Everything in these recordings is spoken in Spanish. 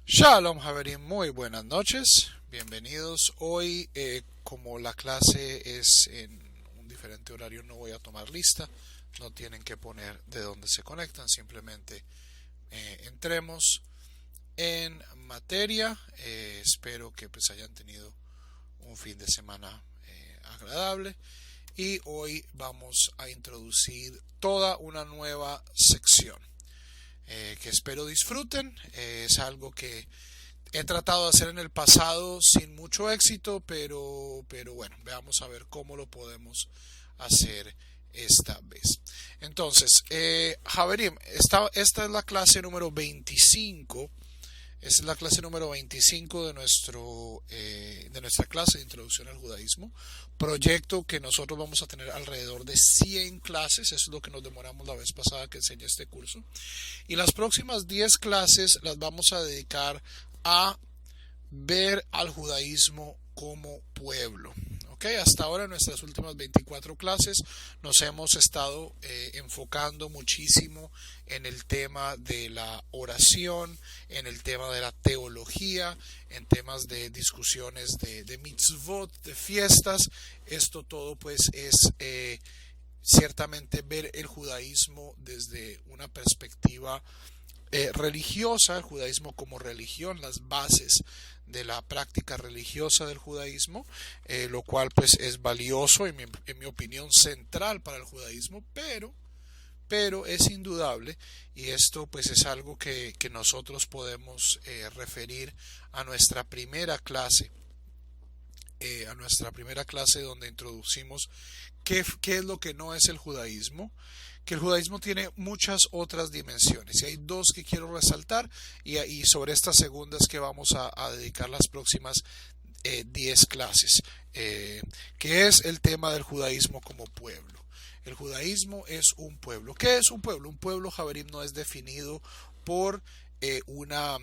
Shalom Javerim, muy buenas noches, bienvenidos. Hoy, como la clase es en un diferente horario, no voy a tomar lista, no tienen que poner de dónde se conectan, simplemente entremos en materia. Espero que pues hayan tenido un fin de semana agradable y hoy vamos a introducir toda una nueva sección. Que espero disfruten. Es algo que he tratado de hacer en el pasado sin mucho éxito, pero bueno, veamos a ver cómo lo podemos hacer esta vez. Entonces, Javerim, esta es la clase número 25. Es la clase número 25 de nuestra clase de Introducción al Judaísmo. Proyecto que nosotros vamos a tener alrededor de 100 clases. Eso es lo que nos demoramos la vez pasada que enseñé este curso. Y las próximas 10 clases las vamos a dedicar a ver al judaísmo como pueblo. Hasta ahora en nuestras últimas 24 clases nos hemos estado enfocando muchísimo en el tema de la oración, en el tema de la teología, en temas de discusiones de mitzvot, de fiestas. Esto todo pues es ciertamente ver el judaísmo desde una perspectiva religiosa, el judaísmo como religión, las bases de la práctica religiosa del judaísmo, lo cual pues es valioso en mi opinión central para el judaísmo, pero es indudable, y esto pues es algo que nosotros podemos referir a nuestra primera clase, donde introducimos qué es lo que no es el judaísmo, que el judaísmo tiene muchas otras dimensiones y hay dos que quiero resaltar y sobre estas segundas que vamos a dedicar las próximas 10 clases, que es el tema del judaísmo como pueblo. El judaísmo es un pueblo. ¿Qué es un pueblo? Un pueblo, Javerim, no es definido por una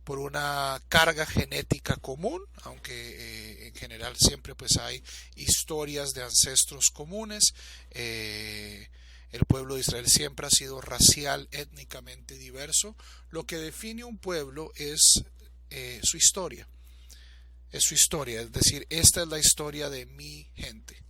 por una carga genética común, aunque en general siempre pues hay historias de ancestros comunes. El pueblo de Israel siempre ha sido racial, étnicamente diverso. Lo que define un pueblo es su historia. Es su historia, es decir, esta es la historia de mi gente.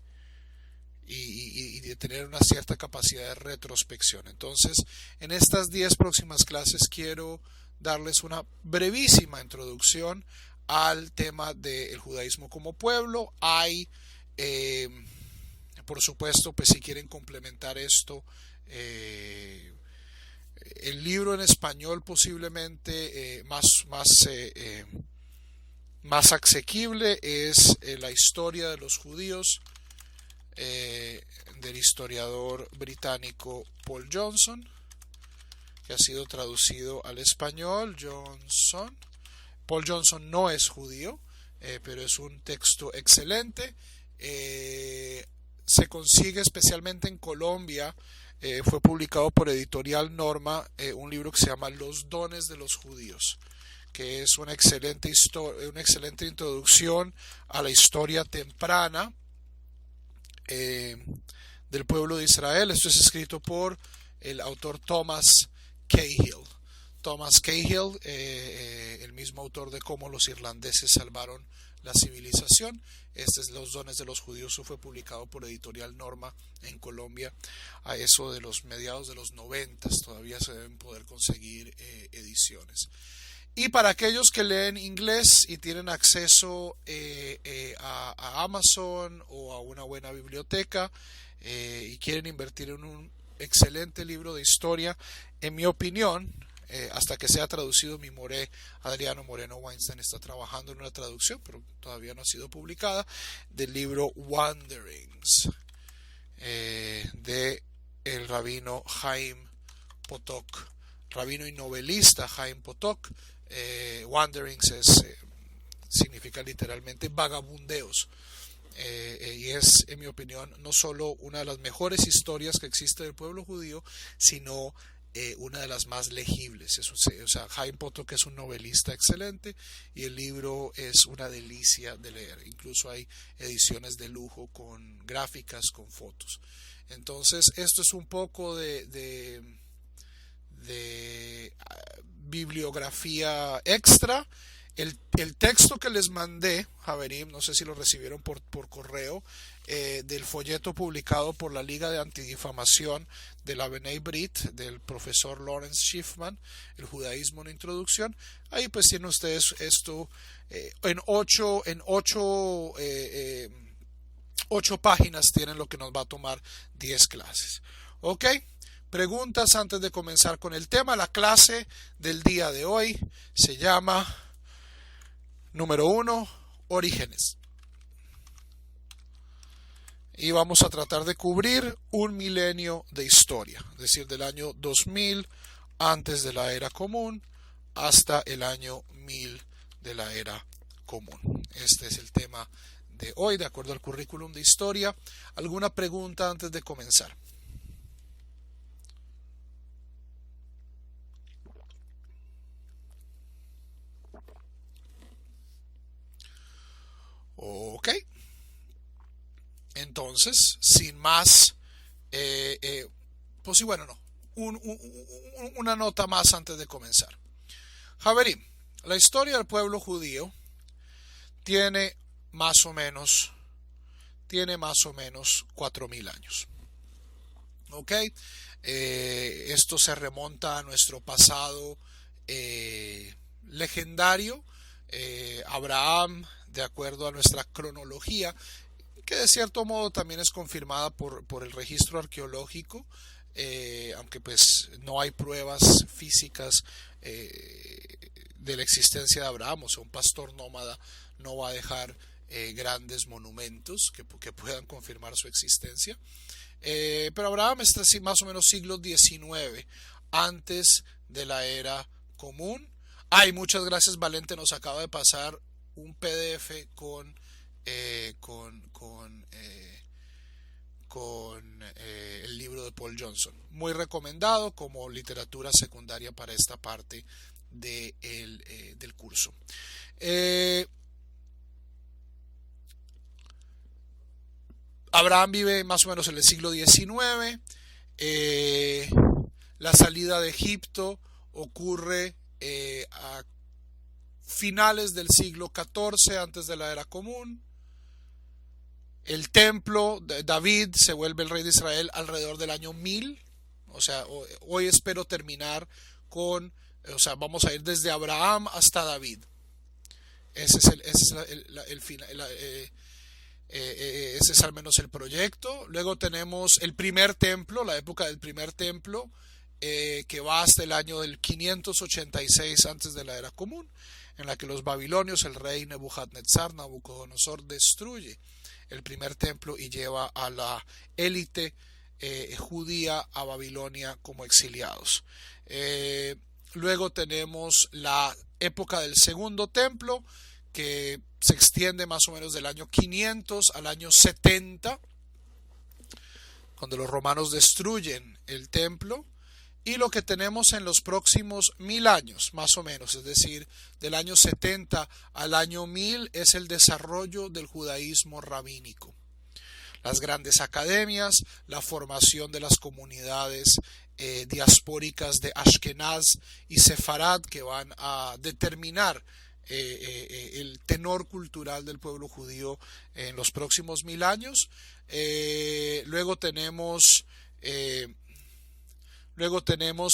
Y de tener una cierta capacidad de retrospección. Entonces, en estas 10 próximas clases quiero darles una brevísima introducción al tema del judaísmo como pueblo. Hay, por supuesto, pues si quieren complementar esto, el libro en español posiblemente más asequible es La historia de los judíos, del historiador británico Paul Johnson, que ha sido traducido al español. Paul Johnson no es judío, pero es un texto excelente. Se consigue especialmente en Colombia. Fue publicado por Editorial Norma, un libro que se llama Los dones de los judíos, que es una excelente introducción a la historia temprana del pueblo de Israel. Esto es escrito por el autor Thomas Cahill. Thomas Cahill, el mismo autor de cómo los irlandeses salvaron la civilización. Este es Los dones de los judíos. Fue publicado por Editorial Norma en Colombia a eso de los mediados de los 90. Todavía se deben poder conseguir ediciones. Y para aquellos que leen inglés y tienen acceso a Amazon o a una buena biblioteca y quieren invertir en un excelente libro de historia, en mi opinión, hasta que sea traducido, mi moré Adriano Moreno Weinstein está trabajando en una traducción, pero todavía no ha sido publicada, del libro Wanderings, de el rabino Chaim Potok, rabino y novelista Chaim Potok. Wanderings significa literalmente vagabundeos, y es, en mi opinión, no solo una de las mejores historias que existe del pueblo judío, sino una de las más legibles. Chaim Potok es un novelista excelente y el libro es una delicia de leer. Incluso hay ediciones de lujo con gráficas, con fotos. Entonces, esto es un poco bibliografía extra. El texto que les mandé, Javerim, no sé si lo recibieron por correo, del folleto publicado por la Liga de Antidifamación de la B'nai Brit, del profesor Lawrence Schiffman, El judaísmo en introducción. Ahí pues tienen ustedes esto en ocho páginas tienen lo que nos va a tomar 10 clases. ¿Ok? Preguntas antes de comenzar con el tema. La clase del día de hoy se llama número 1, Orígenes. Y vamos a tratar de cubrir un milenio de historia, es decir, del año 2000 antes de la era común hasta el año 1000 de la era común. Este es el tema de hoy, de acuerdo al currículum de historia. ¿Alguna pregunta antes de comenzar? Ok. Entonces, sin más, pues sí, bueno, no. Una nota más antes de comenzar. Javerim, la historia del pueblo judío tiene más o menos 4.000 años. ¿Ok? Esto se remonta a nuestro pasado legendario. Abraham, de acuerdo a nuestra cronología, que de cierto modo también es confirmada por el registro arqueológico, aunque pues no hay pruebas físicas de la existencia de Abraham. O sea, un pastor nómada no va a dejar grandes monumentos que puedan confirmar su existencia. Pero Abraham está así más o menos siglo XIX antes de la era común. Ay, muchas gracias, Valente, nos acaba de pasar un PDF con el libro de Paul Johnson, muy recomendado como literatura secundaria para esta parte del curso. Abraham vive más o menos en el siglo XIX. La salida de Egipto ocurre a finales del siglo XIV antes de la era común. El templo de David se vuelve el rey de Israel alrededor del año 1000. O sea, hoy espero terminar con, o sea, vamos a ir desde Abraham hasta David. Ese es al menos el proyecto. Luego tenemos el primer templo, la época del primer templo, que va hasta el año del 586 antes de la era común, en la que los babilonios, el rey Nabucodonosor, destruye el primer templo y lleva a la élite judía a Babilonia como exiliados. Luego tenemos la época del segundo templo, que se extiende más o menos del año 500 al año 70, cuando los romanos destruyen el templo. Y lo que tenemos en los próximos 1000 años, más o menos, es decir, del año 70 al año 1000, es el desarrollo del judaísmo rabínico. Las grandes academias, la formación de las comunidades diaspóricas de Ashkenaz y Sefarad, que van a determinar el tenor cultural del pueblo judío en los próximos 1000 años. Luego tenemos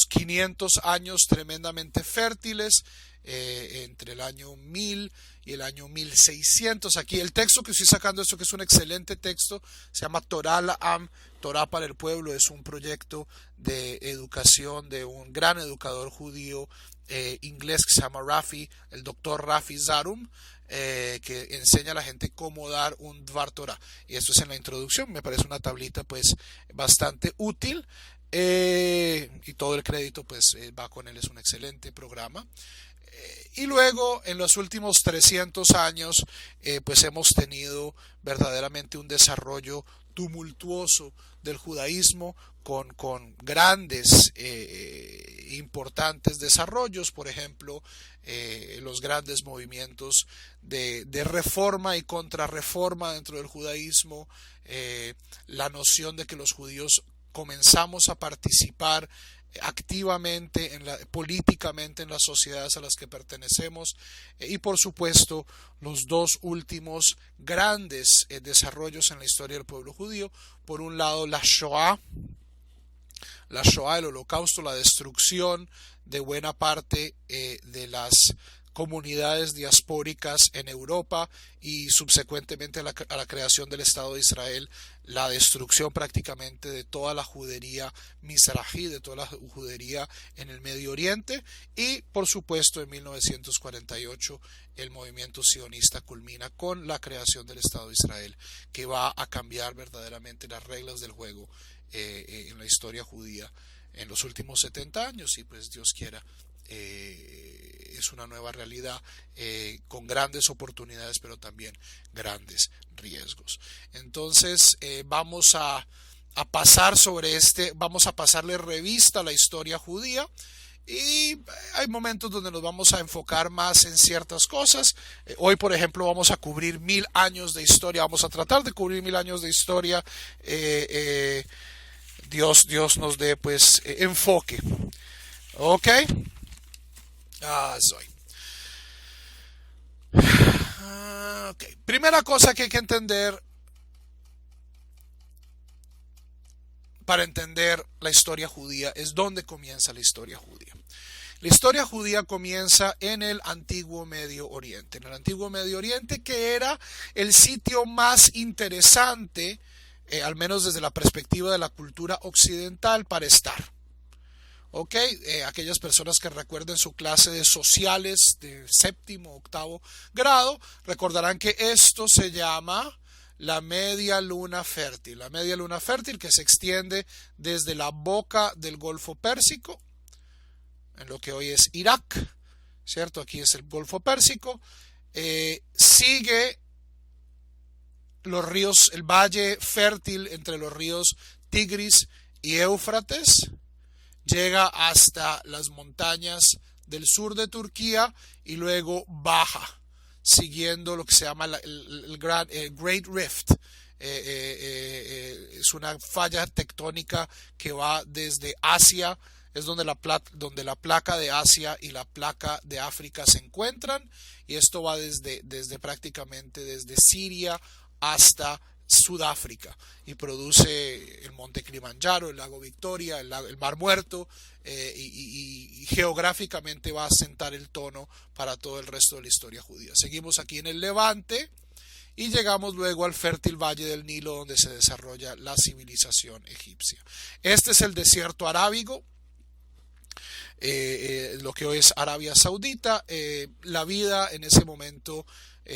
500 años tremendamente fértiles, entre el año 1000 y el año 1600. Aquí el texto que estoy sacando, esto que es un excelente texto, se llama Torah La'am, Torah para el pueblo. Es un proyecto de educación de un gran educador judío inglés que se llama el doctor Rafi Zarum, que enseña a la gente cómo dar un Dvar Torah. Y esto es en la introducción, me parece una tablita pues bastante útil. Y todo el crédito pues va con él, es un excelente programa. Y luego en los últimos 300 años pues hemos tenido verdaderamente un desarrollo tumultuoso del judaísmo con grandes importantes desarrollos. Por ejemplo, los grandes movimientos de reforma y contrarreforma dentro del judaísmo, la noción de que los judíos comenzamos a participar activamente políticamente en las sociedades a las que pertenecemos, y por supuesto los dos últimos grandes desarrollos en la historia del pueblo judío. Por un lado la Shoah, el holocausto, la destrucción de buena parte de las comunidades diaspóricas en Europa, y subsecuentemente a la creación del Estado de Israel, la destrucción prácticamente de toda la judería mizrahi, de toda la judería en el Medio Oriente, y por supuesto en 1948 el movimiento sionista culmina con la creación del Estado de Israel, que va a cambiar verdaderamente las reglas del juego en la historia judía en los últimos 70 años, y pues Dios quiera es una nueva realidad con grandes oportunidades pero también grandes riesgos. Entonces vamos a pasar sobre vamos a pasarle revista a la historia judía, y hay momentos donde nos vamos a enfocar más en ciertas cosas. Hoy, por ejemplo, vamos a cubrir 1000 años de historia, vamos a tratar de cubrir 1000 años de historia. Dios nos dé pues enfoque. Ok. Okay. Primera cosa que hay que entender para entender la historia judía es dónde comienza la historia judía. La historia judía comienza en el antiguo Medio Oriente. En el antiguo Medio Oriente, que era el sitio más interesante, al menos desde la perspectiva de la cultura occidental, para estar. Ok, aquellas personas que recuerden su clase de sociales de séptimo, octavo grado, recordarán que esto se llama la media luna fértil. La media luna fértil, que se extiende desde la boca del Golfo Pérsico, en lo que hoy es Irak, ¿cierto? Aquí es el Golfo Pérsico, sigue los ríos, el valle fértil entre los ríos Tigris y Éufrates, llega hasta las montañas del sur de Turquía y luego baja, siguiendo lo que se llama el Great Rift. Es una falla tectónica que va desde Asia, es donde la placa de Asia y la placa de África se encuentran, y esto va prácticamente desde Siria hasta Sudáfrica, y produce el monte Kilimanjaro, el lago Victoria, el Mar Muerto, y geográficamente va a sentar el tono para todo el resto de la historia judía. Seguimos aquí en el Levante y llegamos luego al fértil valle del Nilo, donde se desarrolla la civilización egipcia. Este es el desierto arábigo, lo que hoy es Arabia Saudita. La vida en ese momento,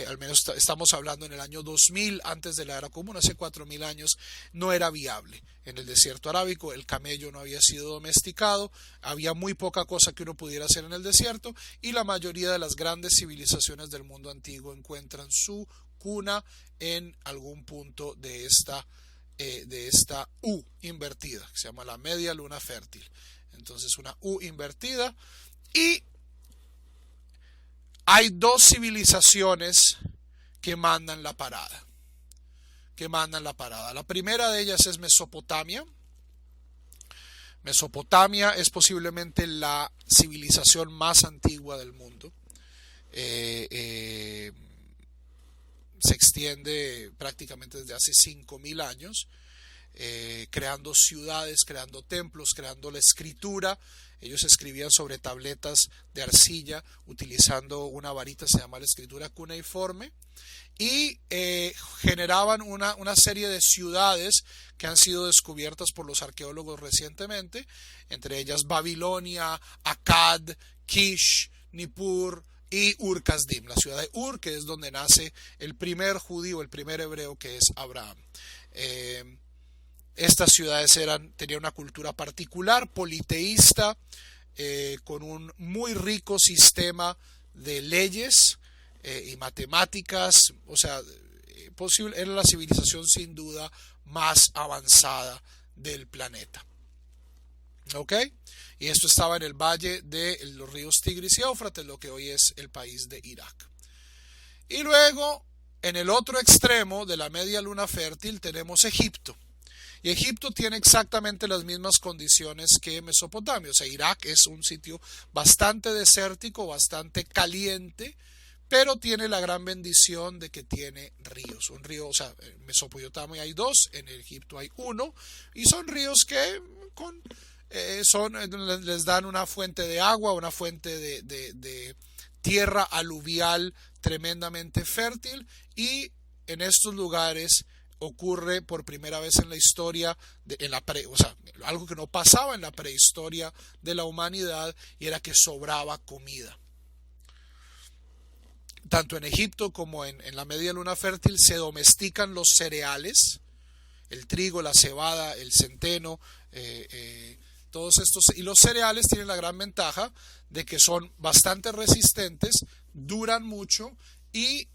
al menos estamos hablando en el año 2000, antes de la era común, hace 4000 años, no era viable. En el desierto arábico el camello no había sido domesticado, había muy poca cosa que uno pudiera hacer en el desierto, y la mayoría de las grandes civilizaciones del mundo antiguo encuentran su cuna en algún punto de esta U invertida, que se llama la media luna fértil. Entonces, una U invertida, y hay dos civilizaciones que mandan la parada. La primera de ellas es Mesopotamia. Mesopotamia es posiblemente la civilización más antigua del mundo. Se extiende prácticamente desde hace 5000 años. Creando ciudades, creando templos, creando la escritura. Ellos escribían sobre tabletas de arcilla utilizando una varita, se llama la escritura cuneiforme, y generaban una serie de ciudades que han sido descubiertas por los arqueólogos recientemente, entre ellas Babilonia, Akkad, Kish, Nippur y Ur-Kasdim, la ciudad de Ur, que es donde nace el primer judío, el primer hebreo, que es Abraham. Estas ciudades tenían una cultura particular, politeísta, con un muy rico sistema de leyes y matemáticas. O sea, era la civilización sin duda más avanzada del planeta. ¿Ok? Y esto estaba en el valle de los ríos Tigris y Éufrates, lo que hoy es el país de Irak. Y luego, en el otro extremo de la media luna fértil, tenemos Egipto. Y Egipto tiene exactamente las mismas condiciones que Mesopotamia. O sea, Irak es un sitio bastante desértico, bastante caliente, pero tiene la gran bendición de que tiene ríos. Un río, o sea, en Mesopotamia hay dos, en Egipto hay uno, y son ríos que les dan una fuente de agua, una fuente de tierra aluvial tremendamente fértil, y en estos lugares ocurre por primera vez en la historia, o sea, algo que no pasaba en la prehistoria de la humanidad, y era que sobraba comida. Tanto en Egipto como en la media luna fértil se domestican los cereales, el trigo, la cebada, el centeno, todos estos, y los cereales tienen la gran ventaja de que son bastante resistentes, duran mucho y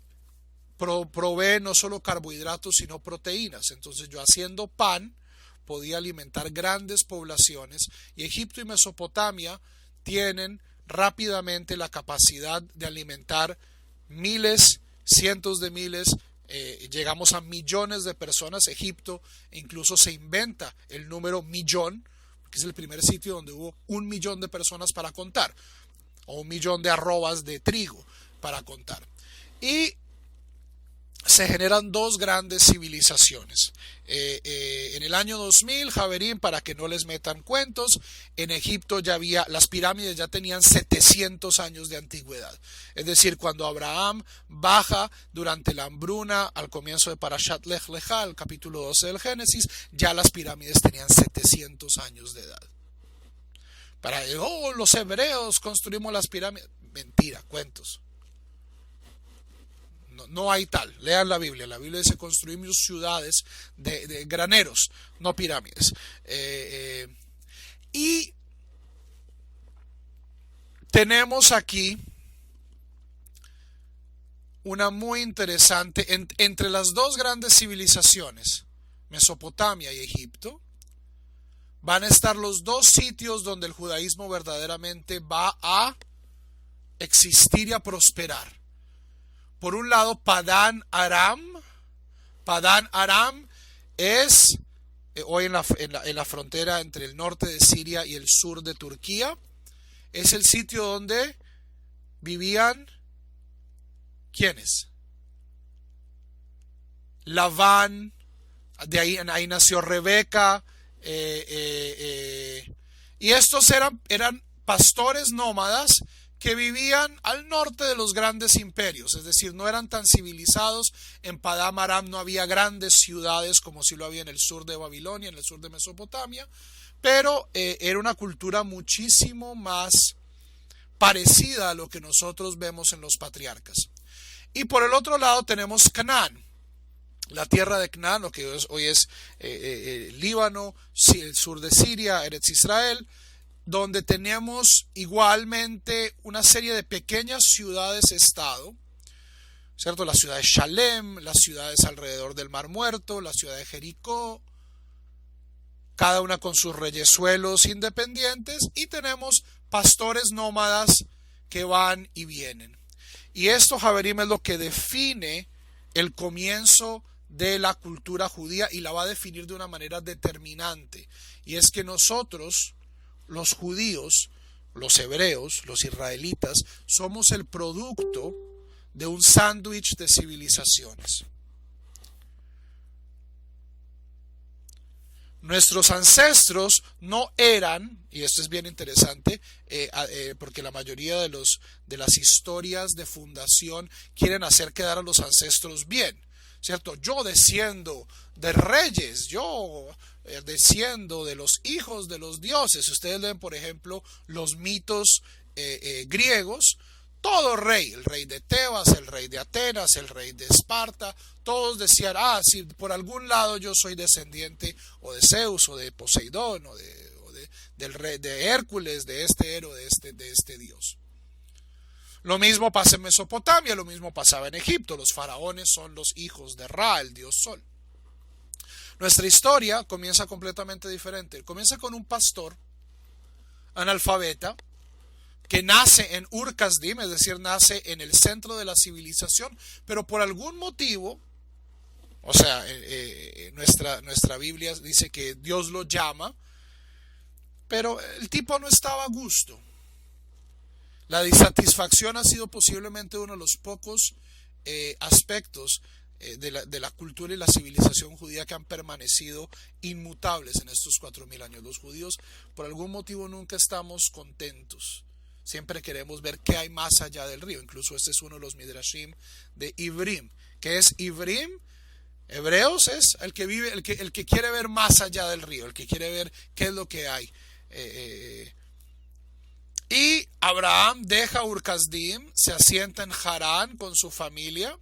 proveen no solo carbohidratos sino proteínas. Entonces yo, haciendo pan, podía alimentar grandes poblaciones, y Egipto y Mesopotamia tienen rápidamente la capacidad de alimentar miles, cientos de miles, llegamos a millones de personas. Egipto incluso se inventa el número millón, que es el primer sitio donde hubo 1.000.000 de personas para contar, o 1.000.000 de arrobas de trigo para contar. Y se generan dos grandes civilizaciones. En el año 2000, Javerín, para que no les metan cuentos, en Egipto ya había, las pirámides ya tenían 700 años de antigüedad. Es decir, cuando Abraham baja durante la hambruna al comienzo de Parashat Lech Lecha, el capítulo 12 del Génesis, ya las pirámides tenían 700 años de edad. Para los hebreos construimos las pirámides. Mentira, cuentos. No hay tal. Lean la Biblia. La Biblia dice: construimos ciudades de graneros, no pirámides. Y tenemos aquí una muy interesante, entre las dos grandes civilizaciones, Mesopotamia y Egipto, van a estar los dos sitios donde el judaísmo verdaderamente va a existir y a prosperar. Por un lado, Padán Aram. Padán Aram es hoy en la frontera entre el norte de Siria y el sur de Turquía. Es el sitio donde vivían, ¿quiénes? Labán, de ahí nació Rebeca, y estos eran pastores nómadas que vivían al norte de los grandes imperios, es decir, no eran tan civilizados. En Padán Aram no había grandes ciudades como si lo había en el sur de Babilonia, en el sur de Mesopotamia, pero era una cultura muchísimo más parecida a lo que nosotros vemos en los patriarcas. Y por el otro lado tenemos Canaán, la tierra de Canaán, lo que hoy es Líbano, el sur de Siria, Eretz Israel, donde tenemos igualmente una serie de pequeñas ciudades-estado, ¿cierto? La ciudad de Shalem, las ciudades alrededor del Mar Muerto, la ciudad de Jericó, cada una con sus reyesuelos independientes, y tenemos pastores nómadas que van y vienen. Y esto, Javerim, es lo que define el comienzo de la cultura judía, y la va a definir de una manera determinante. Y es que nosotros, los judíos, los hebreos, los israelitas, somos el producto de un sándwich de civilizaciones. Nuestros ancestros no eran, y esto es bien interesante, porque la mayoría de las historias de fundación quieren hacer quedar a los ancestros bien, ¿cierto? Yo desciendo de reyes, yo desciendo de los hijos de los dioses. Ustedes leen, por ejemplo, los mitos griegos. Todo rey, el rey de Tebas, el rey de Atenas, el rey de Esparta, todos decían: si por algún lado yo soy descendiente o de Zeus o de Poseidón o del rey de Hércules, de este héroe, de este dios. Lo mismo pasa en Mesopotamia, lo mismo pasaba en Egipto. Los faraones son los hijos de Ra, el dios sol. Nuestra historia comienza completamente diferente. Comienza con un pastor analfabeta que nace en Ur-Kasdim, es decir, nace en el centro de la civilización, pero por algún motivo O sea, nuestra Biblia dice que Dios lo llama, pero el tipo no estaba a gusto. La disatisfacción ha sido posiblemente uno de los pocos aspectos de la cultura y la civilización judía que han permanecido inmutables en estos 4000 años. Los judíos por algún motivo nunca estamos contentos. Siempre queremos ver qué hay más allá del río. Incluso este es uno de los midrashim de Ivrim. ¿Qué es Ivrim? Hebreos es el que vive, el que quiere ver más allá del río, el que quiere ver qué es lo que hay. Y Abraham deja Ur Kasdim, se asienta en Harán con su familia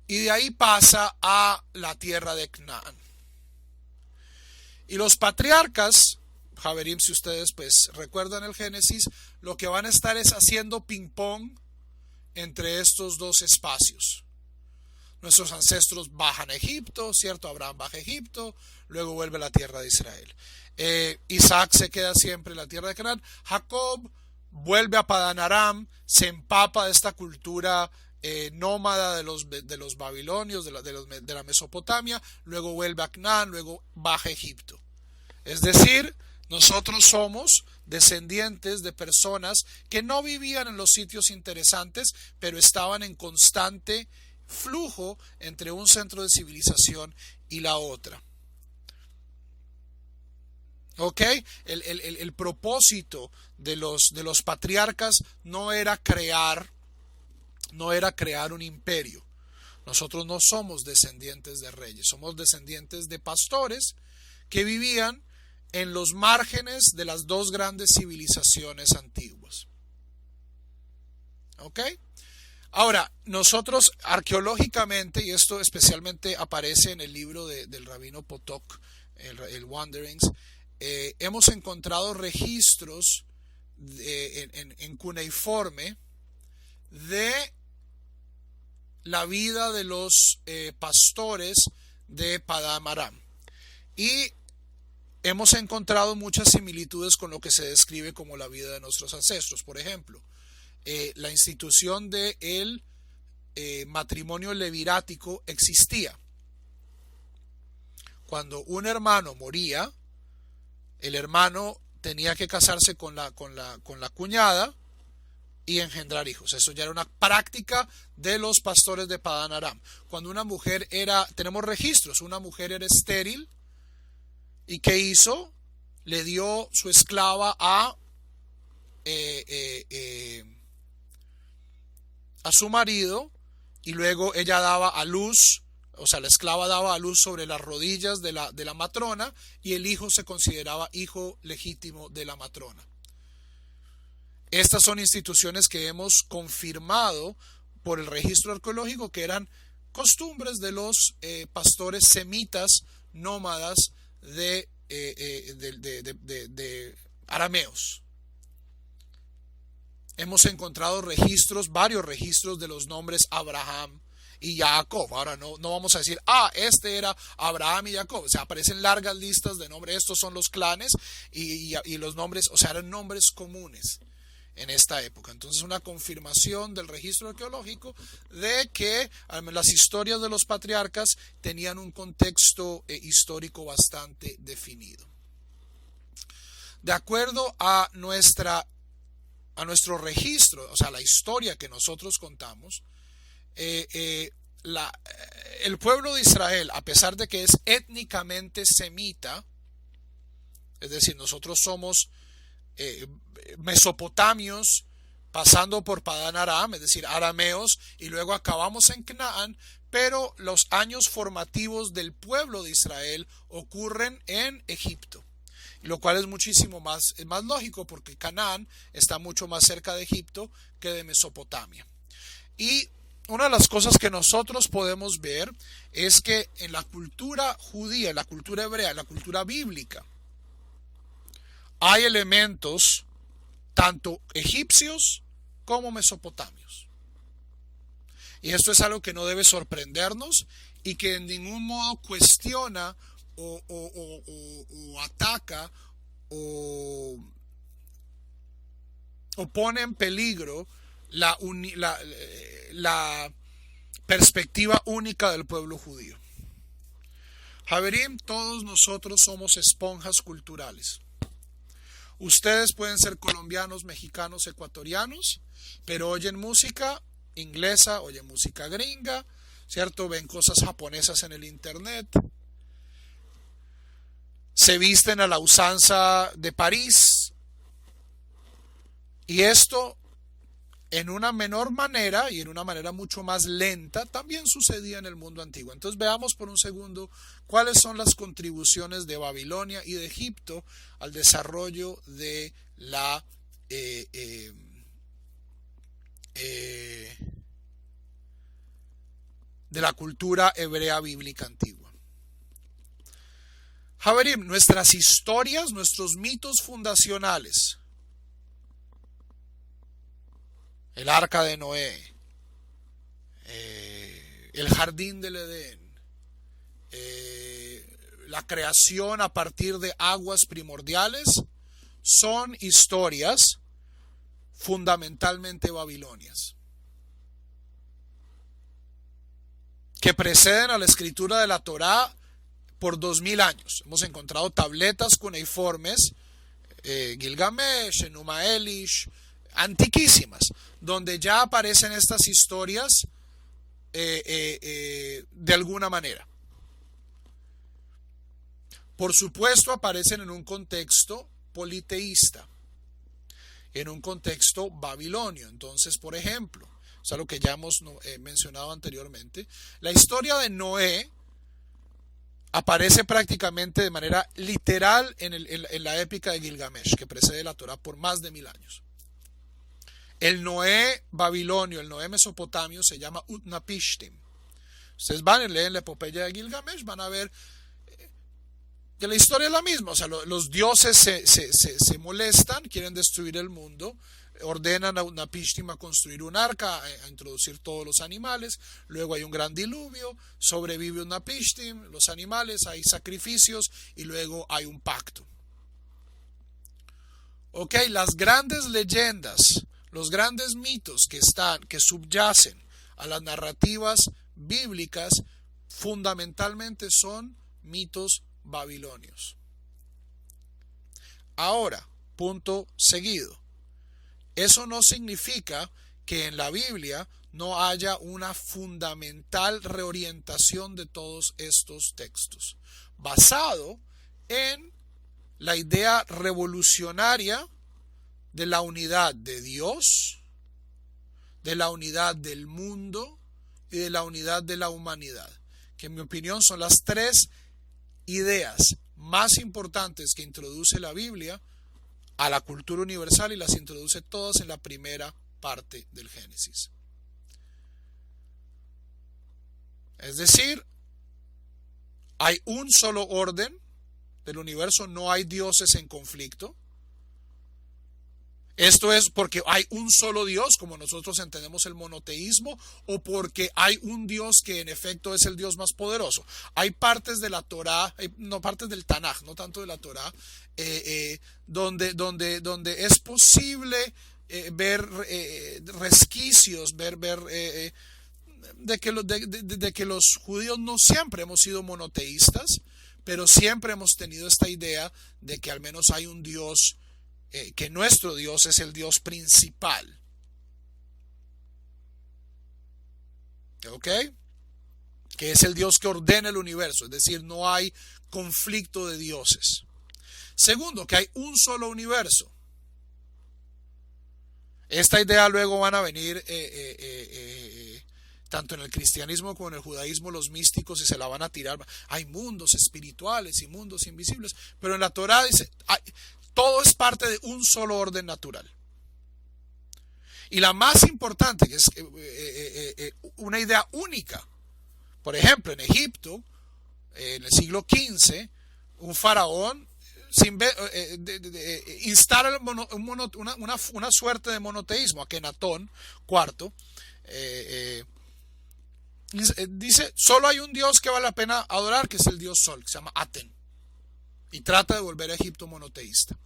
y de ahí pasa a la tierra de Canaán. Y los patriarcas, Javerim, si ustedes pues recuerdan el Génesis, lo que van a estar es haciendo ping pong entre estos dos espacios. Nuestros ancestros bajan a Egipto, ¿cierto? Abraham baja a Egipto, luego vuelve a la tierra de Israel. Isaac se queda siempre en la tierra de Canaán. Jacob vuelve a Padán Aram, se empapa de esta cultura nómada de los babilonios, de la Mesopotamia, luego vuelve a Canaán, luego baja a Egipto. Es decir, nosotros somos descendientes de personas que no vivían en los sitios interesantes, pero estaban en constante flujo entre un centro de civilización y la otra. ¿Ok? El propósito de los patriarcas no era crear un imperio. Nosotros no somos descendientes de reyes, somos descendientes de pastores que vivían en los márgenes de las dos grandes civilizaciones antiguas. ¿Ok? Ahora, nosotros arqueológicamente, y esto especialmente aparece en el libro del rabino Potok, el Wanderings, hemos encontrado registros en cuneiforme de la vida de los pastores de Padán Aram. Y hemos encontrado muchas similitudes con lo que se describe como la vida de nuestros ancestros. Por ejemplo, la institución del matrimonio levirático existía. Cuando un hermano moría, el hermano tenía que casarse con la cuñada y engendrar hijos. Eso ya era una práctica de los pastores de Padán Aram. Cuando una mujer tenemos registros, una mujer era estéril, ¿y qué hizo? Le dio su esclava a su marido, y luego ella daba a luz, o sea, la esclava daba a luz sobre las rodillas de la matrona, y el hijo se consideraba hijo legítimo de la matrona. Estas son instituciones que hemos confirmado por el registro arqueológico que eran costumbres de los pastores semitas nómadas de arameos. Hemos encontrado varios registros de los nombres Abraham y Jacob. Ahora no vamos a decir, este era Abraham y Jacob. O sea, aparecen largas listas de nombres. Estos son los clanes y los nombres, o sea, eran nombres comunes en esta época. Entonces, una confirmación del registro arqueológico de que las historias de los patriarcas tenían un contexto histórico bastante definido. De acuerdo a nuestro registro, o sea, la historia que nosotros contamos, el pueblo de Israel, a pesar de que es étnicamente semita, es decir, nosotros somos mesopotamios pasando por Padán Aram, es decir, arameos, y luego acabamos en Canaán, pero los años formativos del pueblo de Israel ocurren en Egipto, lo cual es muchísimo más lógico porque Canaán está mucho más cerca de Egipto que de Mesopotamia. Y una de las cosas que nosotros podemos ver es que en la cultura judía, en la cultura hebrea, en la cultura bíblica, hay elementos tanto egipcios como mesopotamios. Y esto es algo que no debe sorprendernos y que en ningún modo cuestiona o ataca o pone en peligro la perspectiva única del pueblo judío. Javerim, todos nosotros somos esponjas culturales. Ustedes pueden ser colombianos, mexicanos, ecuatorianos, pero oyen música inglesa, oyen música gringa, ¿cierto? Ven cosas japonesas en el internet, se visten a la usanza de París, y esto en una menor manera y en una manera mucho más lenta también sucedía en el mundo antiguo. Entonces veamos por un segundo cuáles son las contribuciones de Babilonia y de Egipto al desarrollo de la cultura hebrea bíblica antigua. Javerim, nuestras historias, nuestros mitos fundacionales, el arca de Noé, el jardín del Edén, la creación a partir de aguas primordiales, son historias fundamentalmente babilonias, que preceden a la escritura de la Torá por 2000 años. Hemos encontrado tabletas cuneiformes, Gilgamesh, Enuma Elish, antiquísimas, donde ya aparecen estas historias de alguna manera. Por supuesto, aparecen en un contexto politeísta, en un contexto babilonio. Entonces, por ejemplo, o sea, lo que ya hemos mencionado anteriormente, la historia de Noé aparece prácticamente de manera literal en la épica de Gilgamesh, que precede la Torá por más de 1000 años. El Noé babilonio, el Noé mesopotamio, se llama Utnapishtim. Ustedes van y leen la epopeya de Gilgamesh, van a ver que la historia es la misma. O sea, los dioses se molestan, quieren destruir el mundo, ordenan a Utnapishtim a construir un arca, a introducir todos los animales, luego hay un gran diluvio, sobrevive Utnapishtim, los animales, hay sacrificios y luego hay un pacto. Ok, las grandes leyendas, los grandes mitos que subyacen a las narrativas bíblicas fundamentalmente son mitos babilonios. Ahora, punto seguido. Eso no significa que en la Biblia no haya una fundamental reorientación de todos estos textos, basado en la idea revolucionaria de la unidad de Dios, de la unidad del mundo y de la unidad de la humanidad, que en mi opinión son las tres ideas más importantes que introduce la Biblia a la cultura universal, y las introduce todas en la primera parte del Génesis. Es decir, hay un solo orden del universo, no hay dioses en conflicto. Esto es porque hay un solo Dios, como nosotros entendemos el monoteísmo, o porque hay un Dios que en efecto es el Dios más poderoso. Hay partes de la Torá, partes del Tanaj, no tanto de la Torá, donde es posible ver resquicios, ver de que los judíos no siempre hemos sido monoteístas, pero siempre hemos tenido esta idea de que al menos hay un Dios, que nuestro Dios es el Dios principal. ¿Ok? Que es el Dios que ordena el universo, es decir, no hay conflicto de dioses. Segundo, que hay un solo universo. Esta idea luego van a venir tanto en el cristianismo como en el judaísmo los místicos y se la van a tirar. Hay mundos espirituales y mundos invisibles, pero en la Torá dice, todo es parte de un solo orden natural. Y la más importante, que es una idea única. Por ejemplo, en Egipto, en el siglo XV, un faraón instala una suerte de monoteísmo, Akenatón IV, dice, solo hay un Dios que vale la pena adorar, que es el Dios Sol, que se llama Aten, y trata de volver a Egipto monoteísta.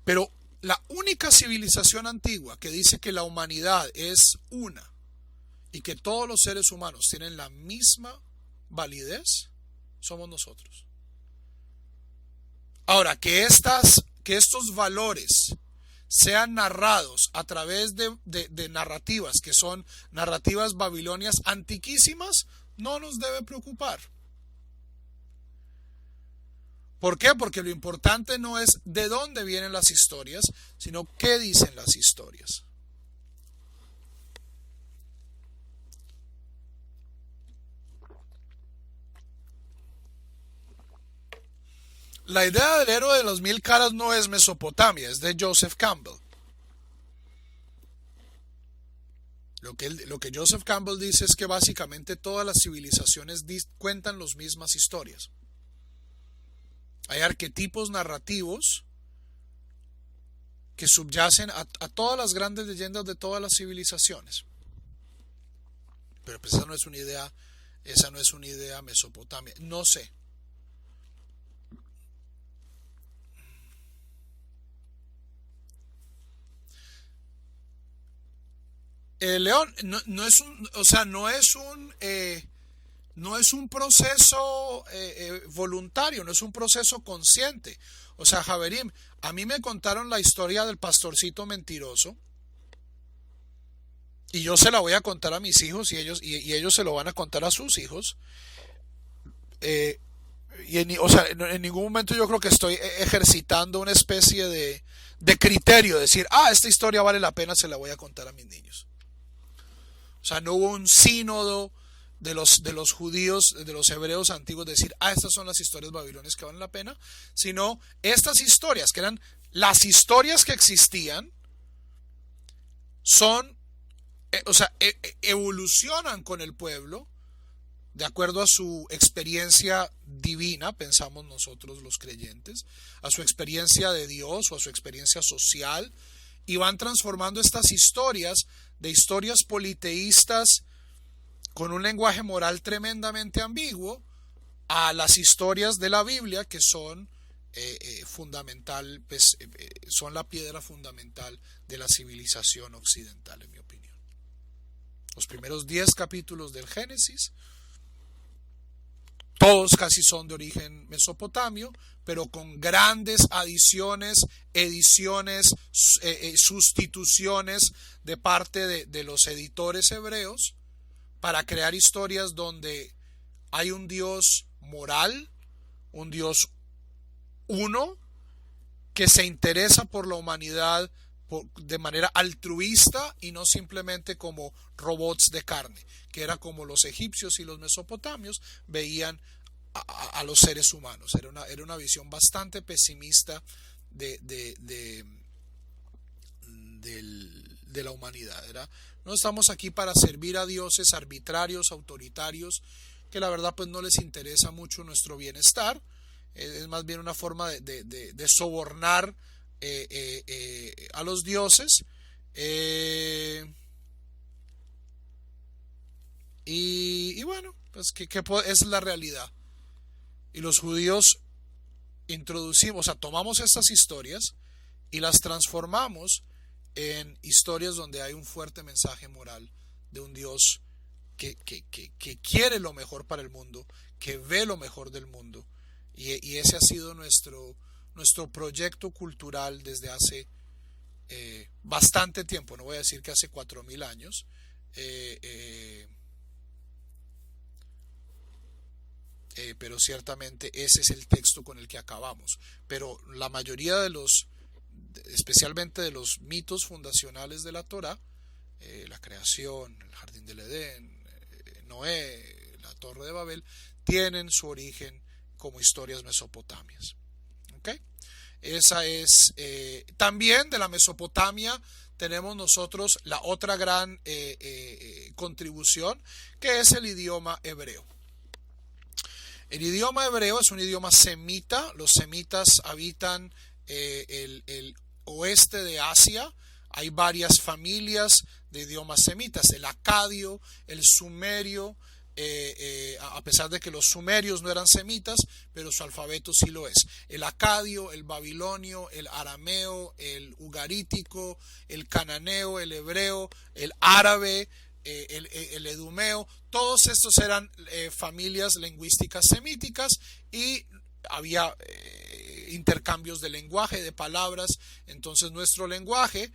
Pero la única civilización antigua que dice que la humanidad es una y que todos los seres humanos tienen la misma validez, somos nosotros. Ahora, que estos valores sean narrados a través de narrativas que son narrativas babilonias antiquísimas, no nos debe preocupar. ¿Por qué? Porque lo importante no es de dónde vienen las historias, sino qué dicen las historias. La idea del héroe de las 1000 caras no es Mesopotamia, es de Joseph Campbell. Lo que Joseph Campbell dice es que básicamente todas las civilizaciones cuentan las mismas historias. Hay arquetipos narrativos que subyacen a todas las grandes leyendas de todas las civilizaciones. Pero pues esa no es una idea mesopotamia. No sé. León, no es un, o sea, no es un proceso voluntario, no es un proceso consciente. O sea, Javerim, a mí me contaron la historia del pastorcito mentiroso y yo se la voy a contar a mis hijos y ellos se lo van a contar a sus hijos. O sea, en ningún momento yo creo que estoy ejercitando una especie de criterio, decir, esta historia vale la pena, se la voy a contar a mis niños. O sea, no hubo un sínodo de los judíos, de los hebreos antiguos, decir, estas son las historias babilonias que valen la pena, sino estas historias, que eran las historias que existían, son, evolucionan con el pueblo, de acuerdo a su experiencia divina, pensamos nosotros los creyentes, a su experiencia de Dios o a su experiencia social, y van transformando estas historias de historias politeístas con un lenguaje moral tremendamente ambiguo a las historias de la Biblia que son fundamental, pues, son la piedra fundamental de la civilización occidental, en mi opinión. Los primeros 10 capítulos del Génesis, todos casi son de origen mesopotamio, pero con grandes adiciones, ediciones, sustituciones de parte de los editores hebreos para crear historias donde hay un Dios moral, un Dios uno, que se interesa por la humanidad de manera altruista y no simplemente como robots de carne, que era como los egipcios y los mesopotamios veían a los seres humanos. Era una visión bastante pesimista de la humanidad. No estamos aquí para servir a dioses arbitrarios, autoritarios, que la verdad pues no les interesa mucho nuestro bienestar. Es más bien una forma de sobornar a los dioses. Y bueno, pues que es la realidad. Y los judíos tomamos estas historias y las transformamos en historias donde hay un fuerte mensaje moral de un Dios que quiere lo mejor para el mundo, que ve lo mejor del mundo. Y ese ha sido nuestro proyecto cultural desde hace bastante tiempo. No voy a decir que hace 4000 años. Pero ciertamente ese es el texto con el que acabamos. Pero la mayoría especialmente de los mitos fundacionales de la Torá, la creación, el jardín del Edén, Noé, la Torre de Babel, tienen su origen como historias mesopotamias. ¿Okay? Esa es también de la Mesopotamia. Tenemos nosotros la otra gran contribución, que es el idioma hebreo. El idioma hebreo es un idioma semita. Los semitas habitan el oeste de Asia. Hay varias familias de idiomas semitas: el acadio, el sumerio, a pesar de que los sumerios no eran semitas, pero su alfabeto sí lo es. El acadio, el babilonio, el arameo, el ugarítico, el cananeo, el hebreo, el árabe, el edumeo, todos estos eran familias lingüísticas semíticas y había intercambios de lenguaje, de palabras. Entonces nuestro lenguaje,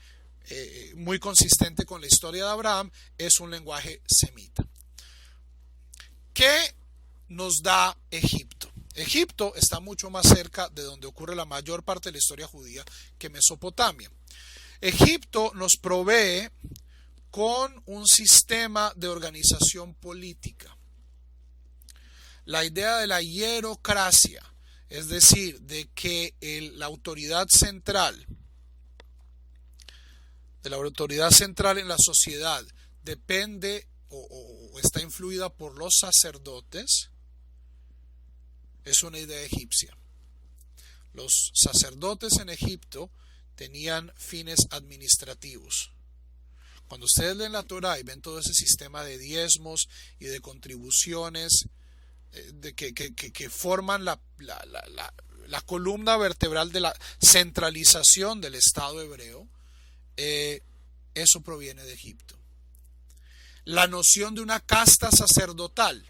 muy consistente con la historia de Abraham, es un lenguaje semita. ¿Qué nos da Egipto? Egipto está mucho más cerca de donde ocurre la mayor parte de la historia judía que Mesopotamia. Egipto nos provee con un sistema de organización política. La idea de la hierocracia, es decir, de que la autoridad central en la sociedad depende o está influida por los sacerdotes, es una idea egipcia. Los sacerdotes en Egipto tenían fines administrativos. Cuando ustedes leen la Torá y ven todo ese sistema de diezmos y de contribuciones que forman la columna vertebral de la centralización del Estado hebreo, eso proviene de Egipto. La noción de una casta sacerdotal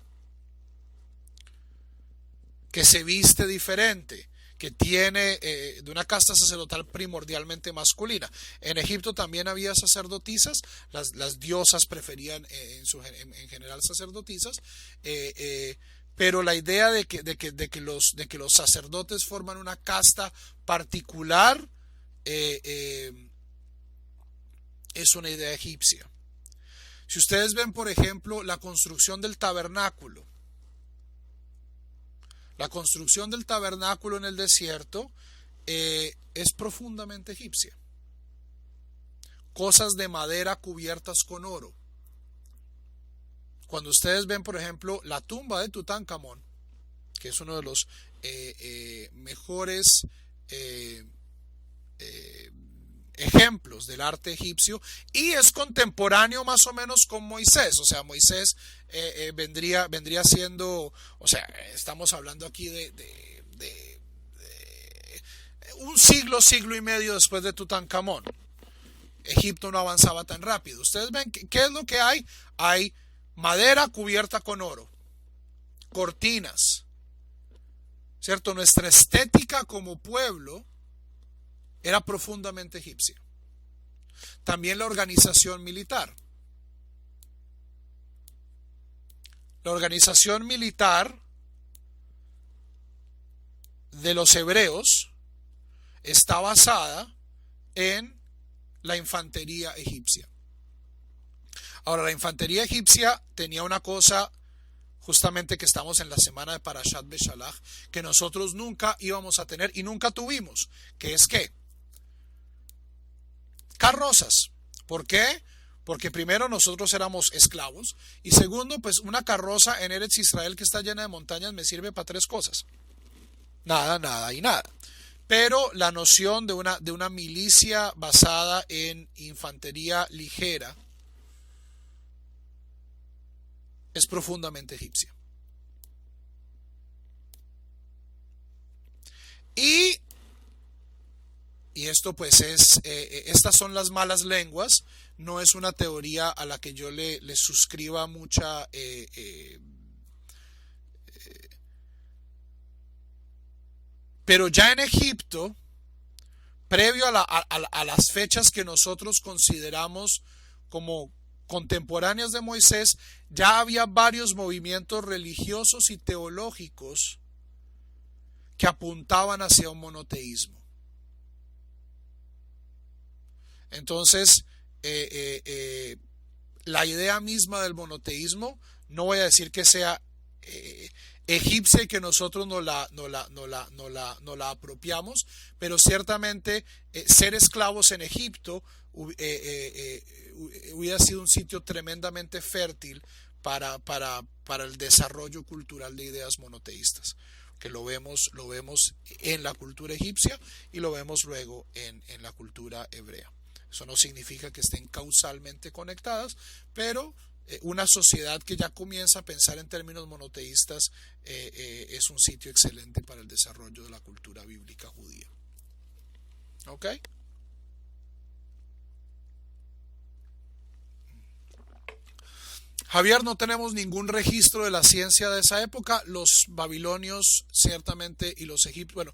que se viste diferente, que tiene de una casta sacerdotal primordialmente masculina. En Egipto también había sacerdotisas, las diosas preferían en general sacerdotisas, pero la idea de que los sacerdotes forman una casta particular es una idea egipcia. Si ustedes ven, por ejemplo, la construcción del tabernáculo, en el desierto es profundamente egipcia. Cosas de madera cubiertas con oro. Cuando ustedes ven, por ejemplo, la tumba de Tutankamón, que es uno de los mejores ejemplos del arte egipcio, y es contemporáneo más o menos con Moisés. O sea, Moisés vendría siendo, o sea, estamos hablando aquí de un siglo y medio después de Tutankamón. Egipto no avanzaba tan rápido. Ustedes ven, ¿qué es lo que hay? Hay madera cubierta con oro, cortinas, ¿cierto? Nuestra estética como pueblo era profundamente egipcia. También la organización militar. La organización militar de los hebreos está basada en la infantería egipcia. Ahora, la infantería egipcia tenía una cosa, justamente que estamos en la semana de Parashat Beshalach, que nosotros nunca íbamos a tener y nunca tuvimos, que es que carrozas. ¿Por qué? Porque primero nosotros éramos esclavos y segundo, pues una carroza en Eretz Israel que está llena de montañas me sirve para tres cosas. Nada y nada. Pero la noción de una milicia basada en infantería ligera es profundamente egipcia. Y esto pues estas son las malas lenguas, no es una teoría a la que yo le suscriba mucha pero ya en Egipto, previo a las fechas que nosotros consideramos como contemporáneas de Moisés, ya había varios movimientos religiosos y teológicos que apuntaban hacia un monoteísmo. Entonces, la idea misma del monoteísmo, no voy a decir que sea egipcia y que nosotros no la apropiamos, pero ciertamente ser esclavos en Egipto hubiera sido un sitio tremendamente fértil para el desarrollo cultural de ideas monoteístas, que lo vemos en la cultura egipcia y lo vemos luego en la cultura hebrea. Eso no significa que estén causalmente conectadas, pero una sociedad que ya comienza a pensar en términos monoteístas es un sitio excelente para el desarrollo de la cultura bíblica judía. ¿Ok? Javier, no tenemos ningún registro de la ciencia de esa época. Los babilonios ciertamente y los egipcios, bueno,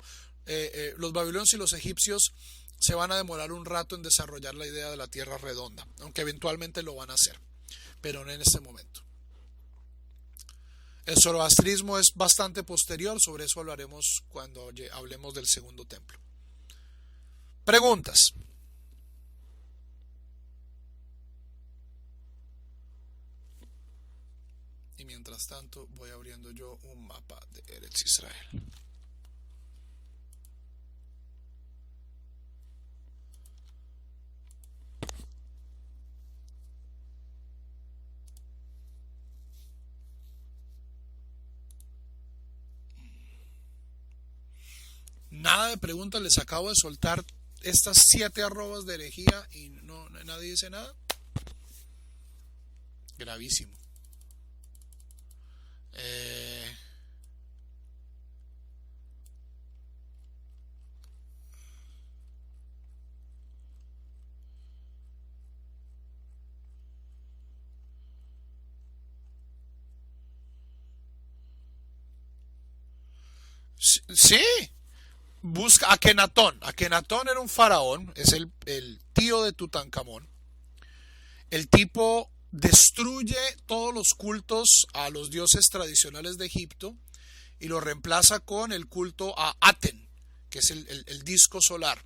los babilonios y los egipcios se van a demorar un rato en desarrollar la idea de la tierra redonda, aunque eventualmente lo van a hacer, pero no en este momento. El zoroastrismo es bastante posterior, sobre eso hablaremos cuando hablemos del segundo templo. Preguntas. Y mientras tanto voy abriendo yo un mapa de Eretz Israel. Nada de preguntas, les acabo de soltar estas 7 arrobas de herejía y nadie dice nada. Gravísimo. Sí, busca a Akenatón. Akenatón era un faraón, es el tío de Tutankamón. El tipo destruye todos los cultos a los dioses tradicionales de Egipto y lo reemplaza con el culto a Aten, que es el disco solar.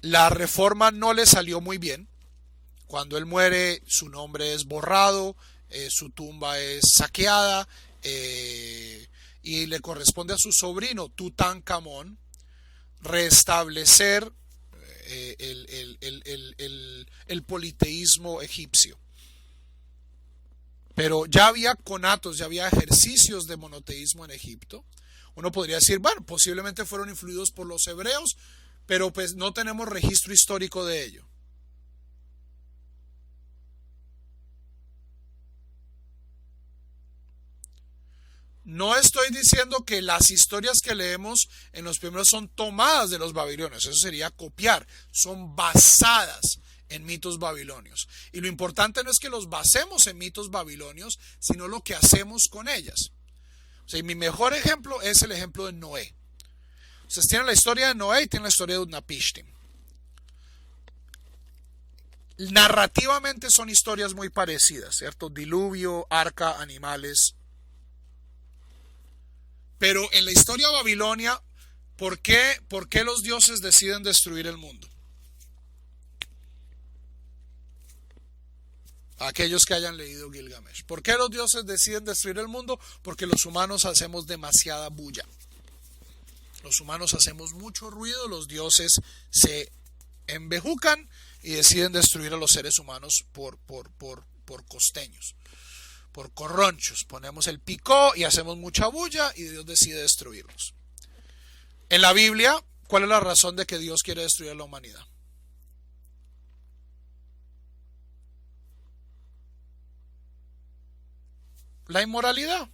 La reforma no le salió muy bien. Cuando él muere, su nombre es borrado, su tumba es saqueada, y le corresponde a su sobrino Tutankamón restablecer el politeísmo egipcio. Pero ya había conatos, ya había ejercicios de monoteísmo en Egipto. Uno podría decir, bueno, posiblemente fueron influidos por los hebreos, pero pues no tenemos registro histórico de ello. No estoy diciendo que las historias que leemos en los primeros son tomadas de los babilonios, eso sería copiar, son basadas en mitos babilonios. Y lo importante no es que los basemos en mitos babilonios, sino lo que hacemos con ellas. O sea, mi mejor ejemplo es el ejemplo de Noé. Ustedes tienen la historia de Noé y tienen la historia de Utnapishtim. Narrativamente son historias muy parecidas, ¿cierto? Diluvio, arca, animales. Pero en la historia babilonia, ¿por qué los dioses deciden destruir el mundo? Aquellos que hayan leído Gilgamesh. ¿Por qué los dioses deciden destruir el mundo? Porque los humanos hacemos demasiada bulla. Los humanos hacemos mucho ruido, los dioses se embejucan y deciden destruir a los seres humanos por costeños, por corronchos. Ponemos el picó y hacemos mucha bulla y Dios decide destruirlos. En la Biblia, ¿cuál es la razón de que Dios quiere destruir a la humanidad? La inmoralidad.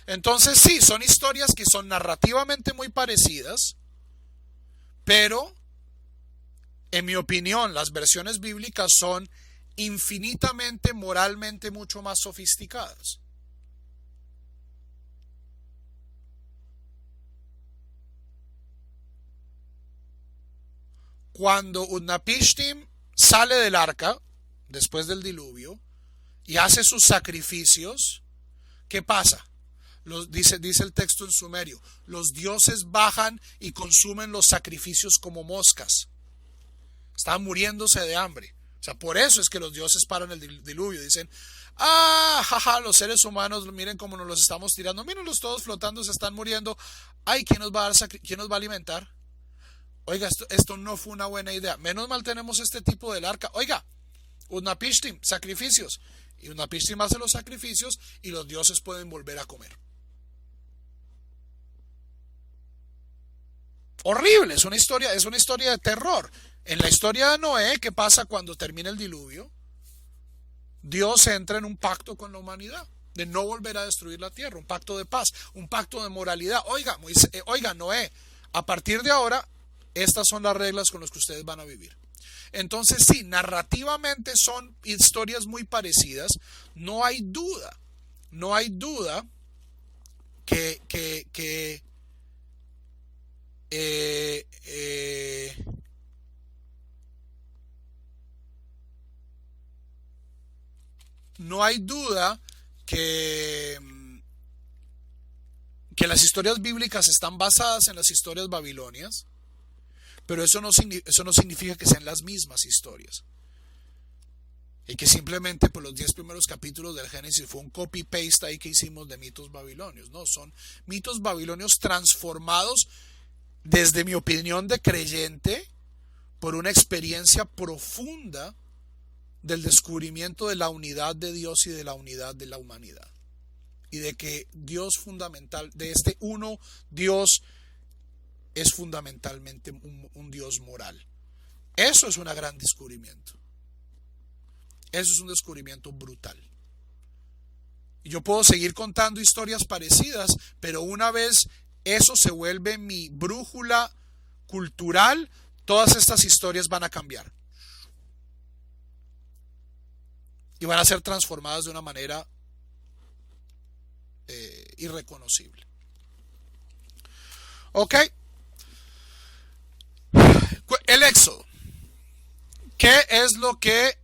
Entonces sí, son historias que son narrativamente muy parecidas, pero en mi opinión las versiones bíblicas son infinitamente moralmente mucho más sofisticadas. Cuando Utnapishtim sale del arca después del diluvio y hace sus sacrificios, ¿qué pasa? Dice el texto en sumerio, los dioses bajan y consumen los sacrificios como moscas. Estaban muriéndose de hambre. O sea, por eso es que los dioses paran el diluvio. Dicen, jaja, los seres humanos, miren cómo nos los estamos tirando. Mírenlos todos flotando, se están muriendo. Ay, ¿quién nos va a dar quién nos va a alimentar? Oiga, esto no fue una buena idea. Menos mal tenemos este tipo del arca. Oiga, Utnapishtim, sacrificios. Y Utnapishtim hace los sacrificios y los dioses pueden volver a comer. Horrible, es una historia de terror. En la historia de Noé, ¿qué pasa cuando termina el diluvio? Dios entra en un pacto con la humanidad de no volver a destruir la tierra, un pacto de paz, un pacto de moralidad. Oiga, Noé, a partir de ahora, estas son las reglas con las que ustedes van a vivir. Entonces sí, narrativamente son historias muy parecidas. No hay duda, no hay duda que eh, eh, no hay duda que, que las historias bíblicas están basadas en las historias babilonias, pero eso no significa que sean las mismas historias. Y que simplemente por los 10 primeros capítulos del Génesis fue un copy-paste ahí que hicimos de mitos babilonios. No, son mitos babilonios transformados, desde mi opinión de creyente, por una experiencia profunda del descubrimiento de la unidad de Dios y de la unidad de la humanidad. Y de que Dios fundamental, de este uno Dios, es fundamentalmente un Dios moral. Eso es un gran descubrimiento. Eso es un descubrimiento brutal. Y yo puedo seguir contando historias parecidas, pero una vez eso se vuelve mi brújula cultural, todas estas historias van a cambiar. Y van a ser transformadas de una manera irreconocible. Ok. El éxodo. ¿Qué es lo que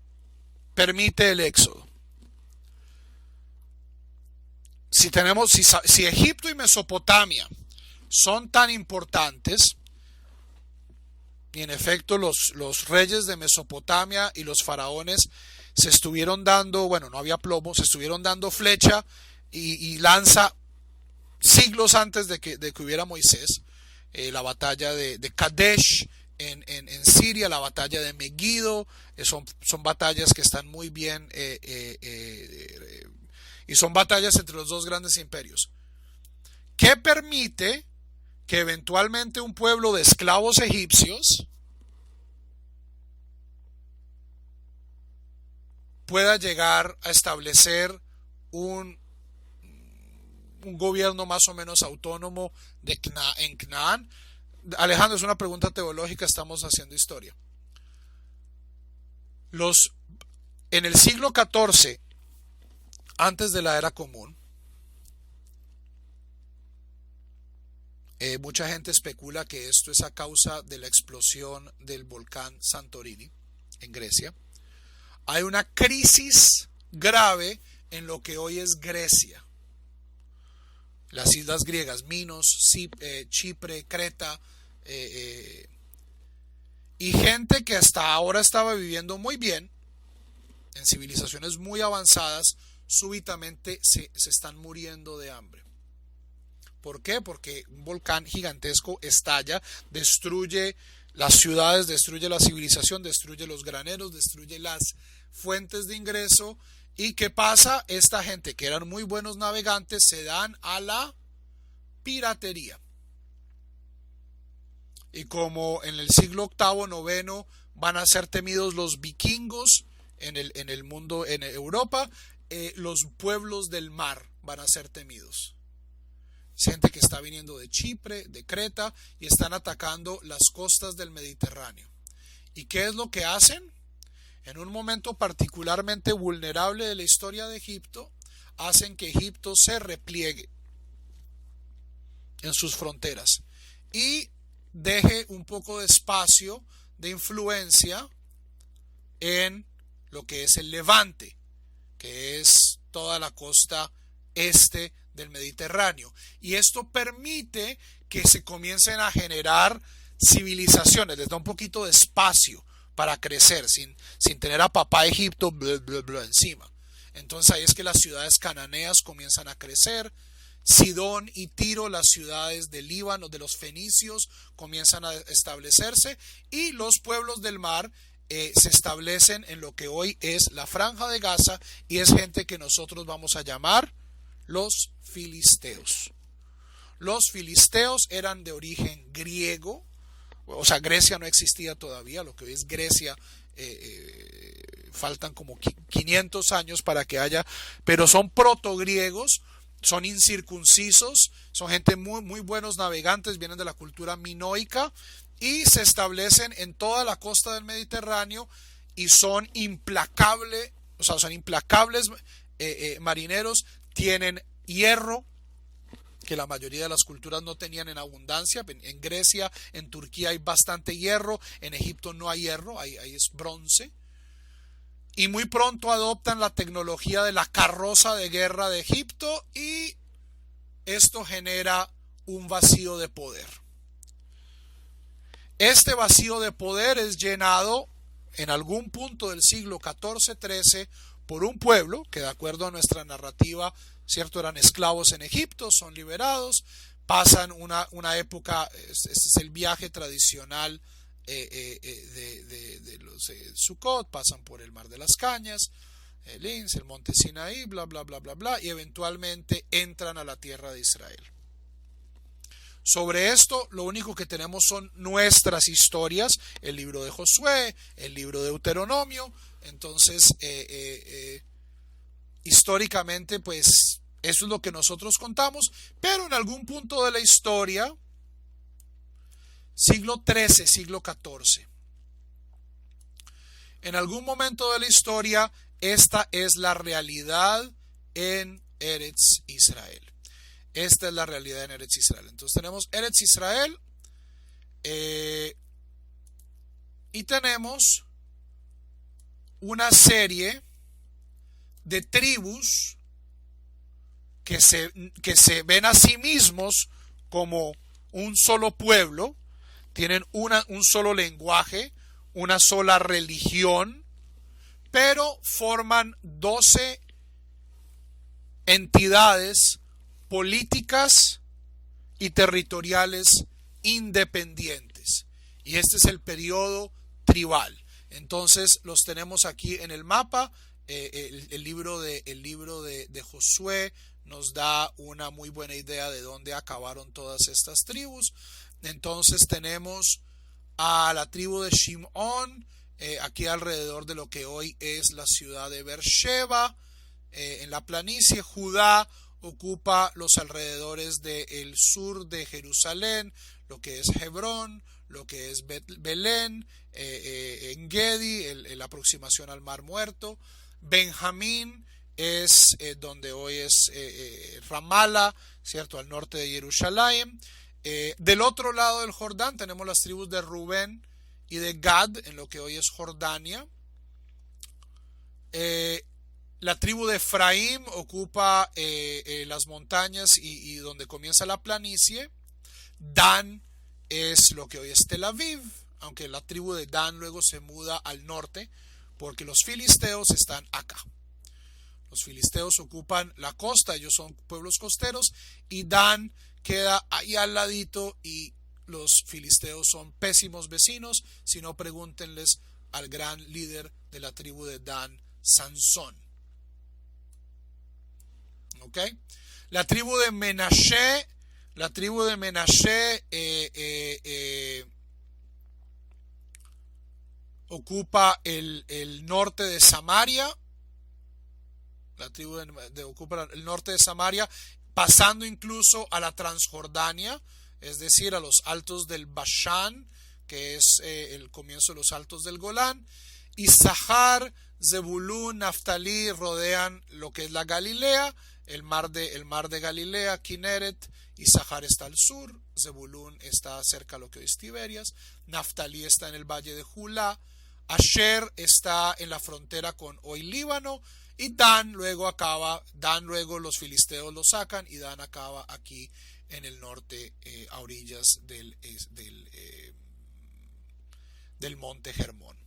permite el éxodo? Si Egipto y Mesopotamia son tan importantes, y en efecto los reyes de Mesopotamia y los faraones se estuvieron dando, bueno, no había plomo, se estuvieron dando flecha y lanza siglos antes de que hubiera Moisés, la batalla de Kadesh en Siria, la batalla de Megiddo, son batallas que están muy bien y son batallas entre los dos grandes imperios. ¿Qué permite que eventualmente un pueblo de esclavos egipcios pueda llegar a establecer un gobierno más o menos autónomo en Canaán? Alejandro, es una pregunta teológica, estamos haciendo historia. En el siglo XIV, antes de la era común, mucha gente especula que esto es a causa de la explosión del volcán Santorini en Grecia. Hay una crisis grave en lo que hoy es Grecia. Las islas griegas, Minos, Chipre, Creta, y gente que hasta ahora estaba viviendo muy bien, en civilizaciones muy avanzadas, súbitamente se están muriendo de hambre. ¿Por qué? Porque un volcán gigantesco estalla, destruye las ciudades, destruye la civilización, destruye los graneros, destruye las fuentes de ingreso. ¿Y qué pasa? Esta gente que eran muy buenos navegantes se dan a la piratería. Y como en el siglo VIII, IX van a ser temidos los vikingos en el mundo, en Europa, los pueblos del mar van a ser temidos. Gente que está viniendo de Chipre, de Creta, y están atacando las costas del Mediterráneo. ¿Y qué es lo que hacen? En un momento particularmente vulnerable de la historia de Egipto, hacen que Egipto se repliegue en sus fronteras y deje un poco de espacio de influencia en lo que es el Levante, que es toda la costa este del Mediterráneo. Y esto permite que se comiencen a generar civilizaciones, les da un poquito de espacio para crecer sin tener a papá Egipto encima. Entonces ahí es que las ciudades cananeas comienzan a crecer. Sidón y Tiro, las ciudades del Líbano, de los fenicios, comienzan a establecerse, y los pueblos del mar se establecen en lo que hoy es la Franja de Gaza, y es gente que nosotros vamos a llamar los filisteos. Los filisteos eran de origen griego. O sea, Grecia no existía todavía, lo que hoy es Grecia, faltan como 500 años para que haya, pero son protogriegos, son incircuncisos, son gente muy buenos navegantes, vienen de la cultura minoica y se establecen en toda la costa del Mediterráneo y son implacables, marineros, tienen hierro, que la mayoría de las culturas no tenían en abundancia. En Grecia, en Turquía hay bastante hierro, en Egipto no hay hierro, ahí es bronce. Y muy pronto adoptan la tecnología de la carroza de guerra de Egipto y esto genera un vacío de poder. Este vacío de poder es llenado en algún punto del siglo XIV-XIII por un pueblo que, de acuerdo a nuestra narrativa, cierto, eran esclavos en Egipto, son liberados, pasan una época, este es el viaje tradicional de los Sukkot, pasan por el Mar de las Cañas, el Linz, el monte Sinaí, bla bla bla bla bla, y eventualmente entran a la tierra de Israel. Sobre esto, lo único que tenemos son nuestras historias, el libro de Josué, el libro de Deuteronomio. Entonces, históricamente, pues, eso es lo que nosotros contamos, pero en algún punto de la historia, siglo XIII, siglo XIV, en algún momento de la historia, esta es la realidad en Eretz Israel. Esta es la realidad en Eretz Israel. Entonces tenemos Eretz Israel y tenemos una serie de tribus que se ven a sí mismos como un solo pueblo, tienen un solo lenguaje, una sola religión, pero forman 12 entidades políticas y territoriales independientes. Y este es el periodo tribal. Entonces los tenemos aquí en el mapa. El libro de Josué nos da una muy buena idea de dónde acabaron todas estas tribus. Entonces tenemos a la tribu de Shimón, aquí alrededor de lo que hoy es la ciudad de Beersheba, en la planicie. Judá ocupa los alrededores del sur de Jerusalén, lo que es Hebrón, lo que es Belén, En Gedi, la aproximación al Mar Muerto. Benjamín es donde hoy es Ramala, ¿cierto?, al norte de Jerusalén. Del otro lado del Jordán tenemos las tribus de Rubén y de Gad, en lo que hoy es Jordania. La tribu de Efraín ocupa las montañas y donde comienza la planicie. Dan es lo que hoy es Tel Aviv, aunque la tribu de Dan luego se muda al norte porque los filisteos están acá. Los filisteos ocupan la costa, ellos son pueblos costeros, y Dan queda ahí al ladito, y los filisteos son pésimos vecinos. Si no, pregúntenles al gran líder de la tribu de Dan, Sansón. ¿Okay? La tribu de Menashe ocupa el norte de Samaria. La tribu ocupa el norte de Samaria, pasando incluso a la Transjordania, es decir, a los altos del Bashán, que es el comienzo de los altos del Golán. Isahar, Zebulún, Naftalí rodean lo que es la Galilea, el mar de Galilea, Kineret. Isahar está al sur, Zebulún está cerca de lo que hoy es Tiberias, Naftalí está en el valle de Julá, Asher está en la frontera con hoy Líbano, y Dan luego los filisteos lo sacan, y Dan acaba aquí en el norte, a orillas del monte Hermón.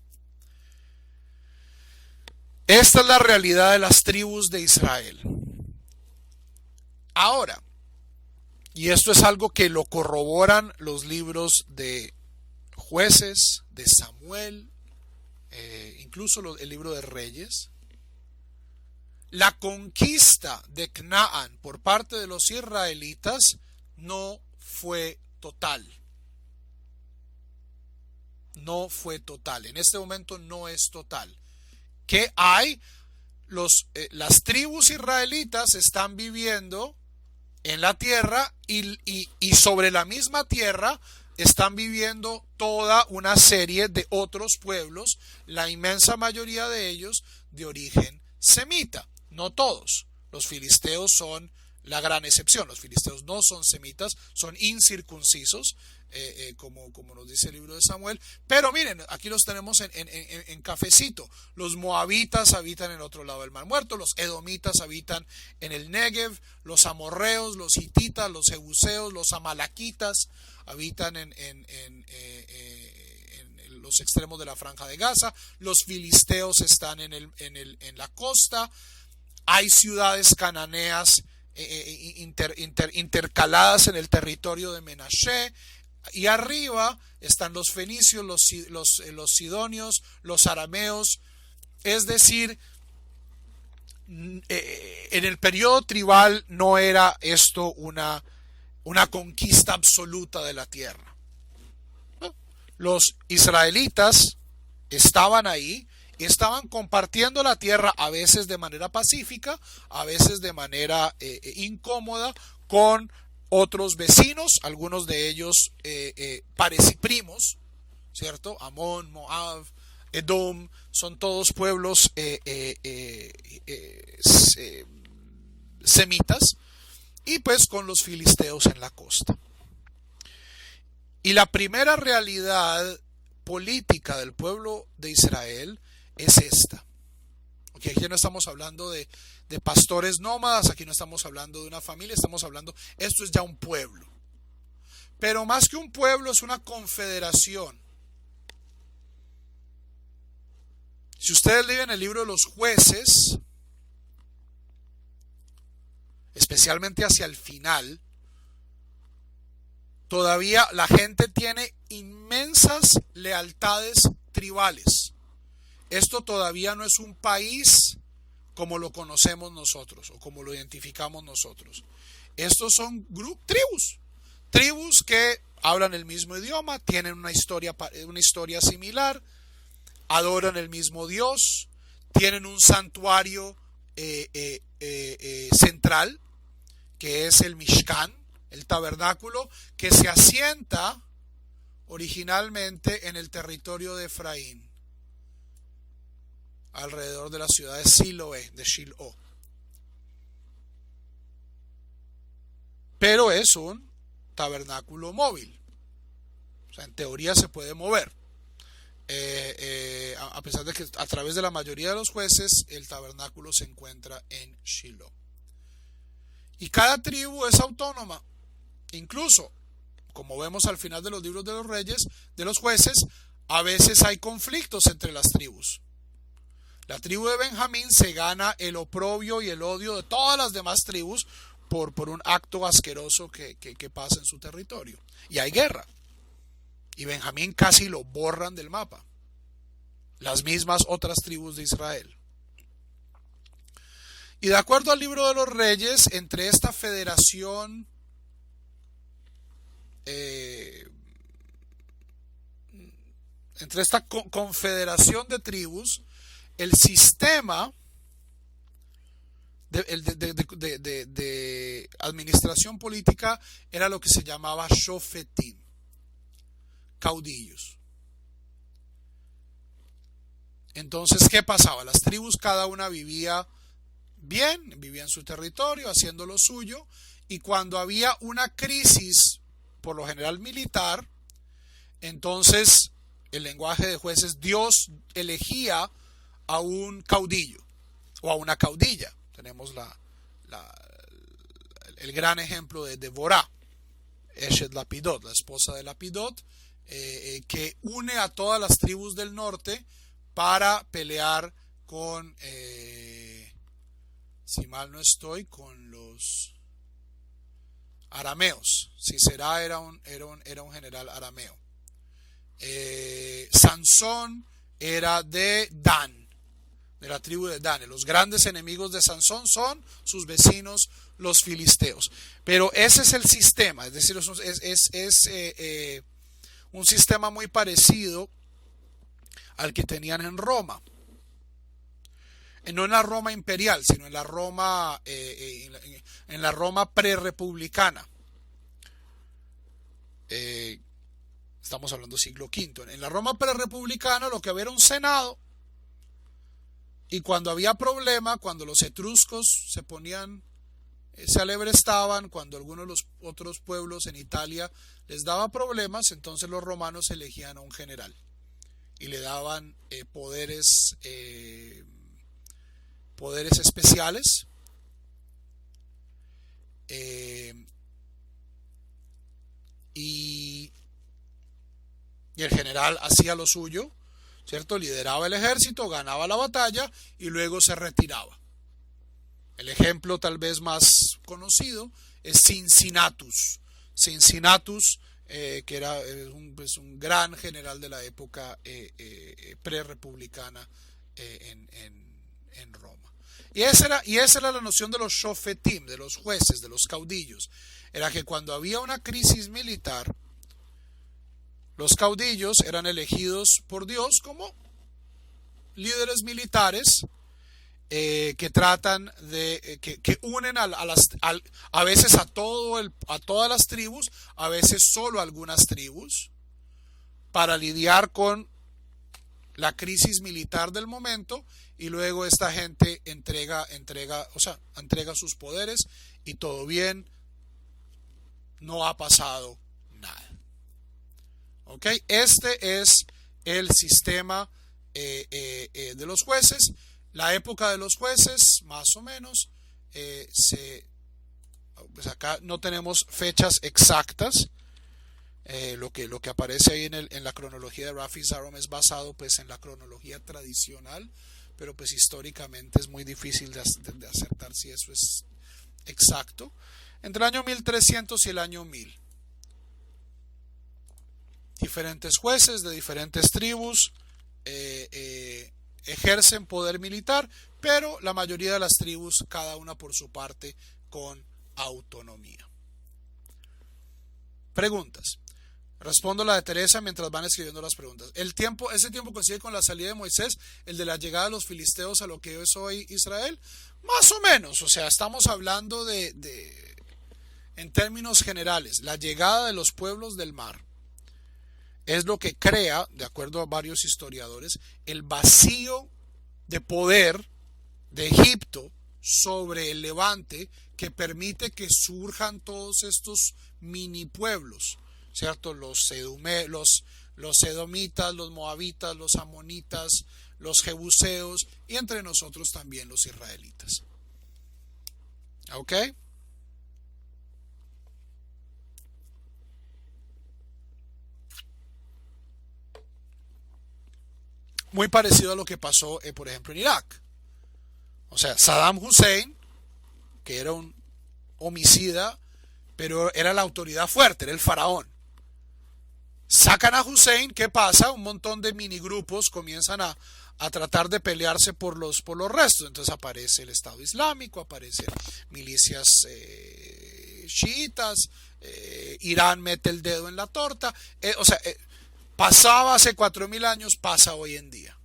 Esta es la realidad de las tribus de Israel. Ahora, y esto es algo que lo corroboran los libros de Jueces, de Samuel, incluso el libro de Reyes, la conquista de Canaán por parte de los israelitas no fue total. No fue total. En este momento no es total. ¿Qué hay? Las tribus israelitas están viviendo en la tierra y sobre la misma tierra están viviendo toda una serie de otros pueblos, la inmensa mayoría de ellos de origen semita, no todos. Los filisteos son la gran excepción. Los filisteos no son semitas, son incircuncisos, como nos dice el libro de Samuel. Pero miren, aquí los tenemos en cafecito. Los moabitas habitan en el otro lado del Mar Muerto, los edomitas habitan en el Negev, los amorreos, los hititas, los jebuseos, los amalaquitas habitan en los extremos de la franja de Gaza. Los filisteos están en la costa. Hay ciudades cananeas intercaladas en el territorio de Menashe, y arriba están los fenicios, los sidonios, los arameos. Es decir, en el periodo tribal no era esto una conquista absoluta de la tierra. Los israelitas estaban ahí y estaban compartiendo la tierra, a veces de manera pacífica, a veces de manera incómoda, con otros vecinos, algunos de ellos primos, ¿cierto? Amón, Moab, Edom, son todos pueblos semitas, y pues con los filisteos en la costa. Y la primera realidad política del pueblo de Israel es esta. Okay, aquí no estamos hablando de pastores nómadas, aquí no estamos hablando de una familia, estamos hablando, esto es ya un pueblo. Pero más que un pueblo, es una confederación. Si ustedes leen el libro de los Jueces, especialmente hacia el final, todavía la gente tiene inmensas lealtades tribales. Esto todavía no es un país como lo conocemos nosotros o como lo identificamos nosotros. Estos son tribus que hablan el mismo idioma, tienen una historia similar, adoran el mismo Dios, tienen un santuario central, que es el Mishkan, el tabernáculo, que se asienta originalmente en el territorio de Efraín, alrededor de la ciudad de Siloé, de Shiloh. Pero es un tabernáculo móvil. O sea, en teoría se puede mover. A pesar de que a través de la mayoría de los jueces el tabernáculo se encuentra en Shiloh. Y cada tribu es autónoma. Incluso, como vemos al final de los libros de los reyes, de los jueces, a veces hay conflictos entre las tribus. La tribu de Benjamín se gana el oprobio y el odio de todas las demás tribus por un acto asqueroso que pasa en su territorio. Y hay guerra. Y Benjamín casi lo borran del mapa. Las mismas otras tribus de Israel. Y de acuerdo al libro de los reyes, entre esta federación entre esta confederación de tribus, el sistema de administración política era lo que se llamaba shofetim, caudillos. Entonces, ¿qué pasaba? Las tribus, cada una vivía bien, vivía en su territorio, haciendo lo suyo, y cuando había una crisis, por lo general militar, entonces el lenguaje de jueces, Dios elegía a un caudillo o a una caudilla. Tenemos el gran ejemplo de Deborah, Eshet Lapidot, la esposa de Lapidot, que une a todas las tribus del norte para pelear con, si mal no estoy, con los arameos. Sisera era un general arameo. Sansón era de Dan, de la tribu de Dan. Los grandes enemigos de Sansón son sus vecinos, los filisteos. Pero ese es el sistema, es decir, es un sistema muy parecido al que tenían en Roma. no en la Roma imperial, sino en la Roma, en la Roma prerepublicana. Estamos hablando siglo V. En la Roma prerepublicana lo que había era un senado, y cuando había problema, cuando los etruscos se ponían, se alebrestaban, cuando algunos de los otros pueblos en Italia les daba problemas, entonces los romanos elegían a un general y le daban poderes especiales, y el general hacía lo suyo, ¿cierto? Lideraba el ejército, ganaba la batalla y luego se retiraba. El ejemplo tal vez más conocido es Cincinnatus. Cincinnatus, que era un gran general de la época prerepublicana en Roma. Y esa era la noción de los shofetim, de los jueces, de los caudillos. Era que cuando había una crisis militar, los caudillos eran elegidos por Dios como líderes militares que tratan de que unen a veces a todas las tribus, a veces solo a algunas tribus, para lidiar con la crisis militar del momento, y luego esta gente entrega sus poderes y todo bien, no ha pasado nada. ¿Ok? Este es el sistema de los jueces. La época de los jueces, más o menos, pues acá no tenemos fechas exactas. Lo que aparece ahí en la cronología de Rafi Zarom es basado pues en la cronología tradicional, pero pues históricamente es muy difícil de acertar si eso es exacto. Entre el año 1300 y el año 1000. Diferentes jueces de diferentes tribus ejercen poder militar, pero la mayoría de las tribus, cada una por su parte, con autonomía. Preguntas. Respondo la de Teresa mientras van escribiendo las preguntas. Ese tiempo coincide con la salida de Moisés, el de la llegada de los filisteos a lo que es hoy Israel. Más o menos, o sea, estamos hablando en términos generales, la llegada de los pueblos del mar es lo que crea, de acuerdo a varios historiadores, el vacío de poder de Egipto sobre el Levante, que permite que surjan todos estos mini pueblos, ¿cierto? Los edomitas, los moabitas, los amonitas, los jebuseos, y entre nosotros también los israelitas. ¿Ok? Muy parecido a lo que pasó, por ejemplo, en Irak. O sea, Saddam Hussein, que era un homicida, pero era la autoridad fuerte, era el faraón. Sacan a Hussein, ¿qué pasa? Un montón de minigrupos comienzan a tratar de pelearse por los restos. Entonces aparece el Estado Islámico, aparecen milicias chiitas, Irán mete el dedo en la torta. Pasaba hace 4000 años, pasa hoy en día.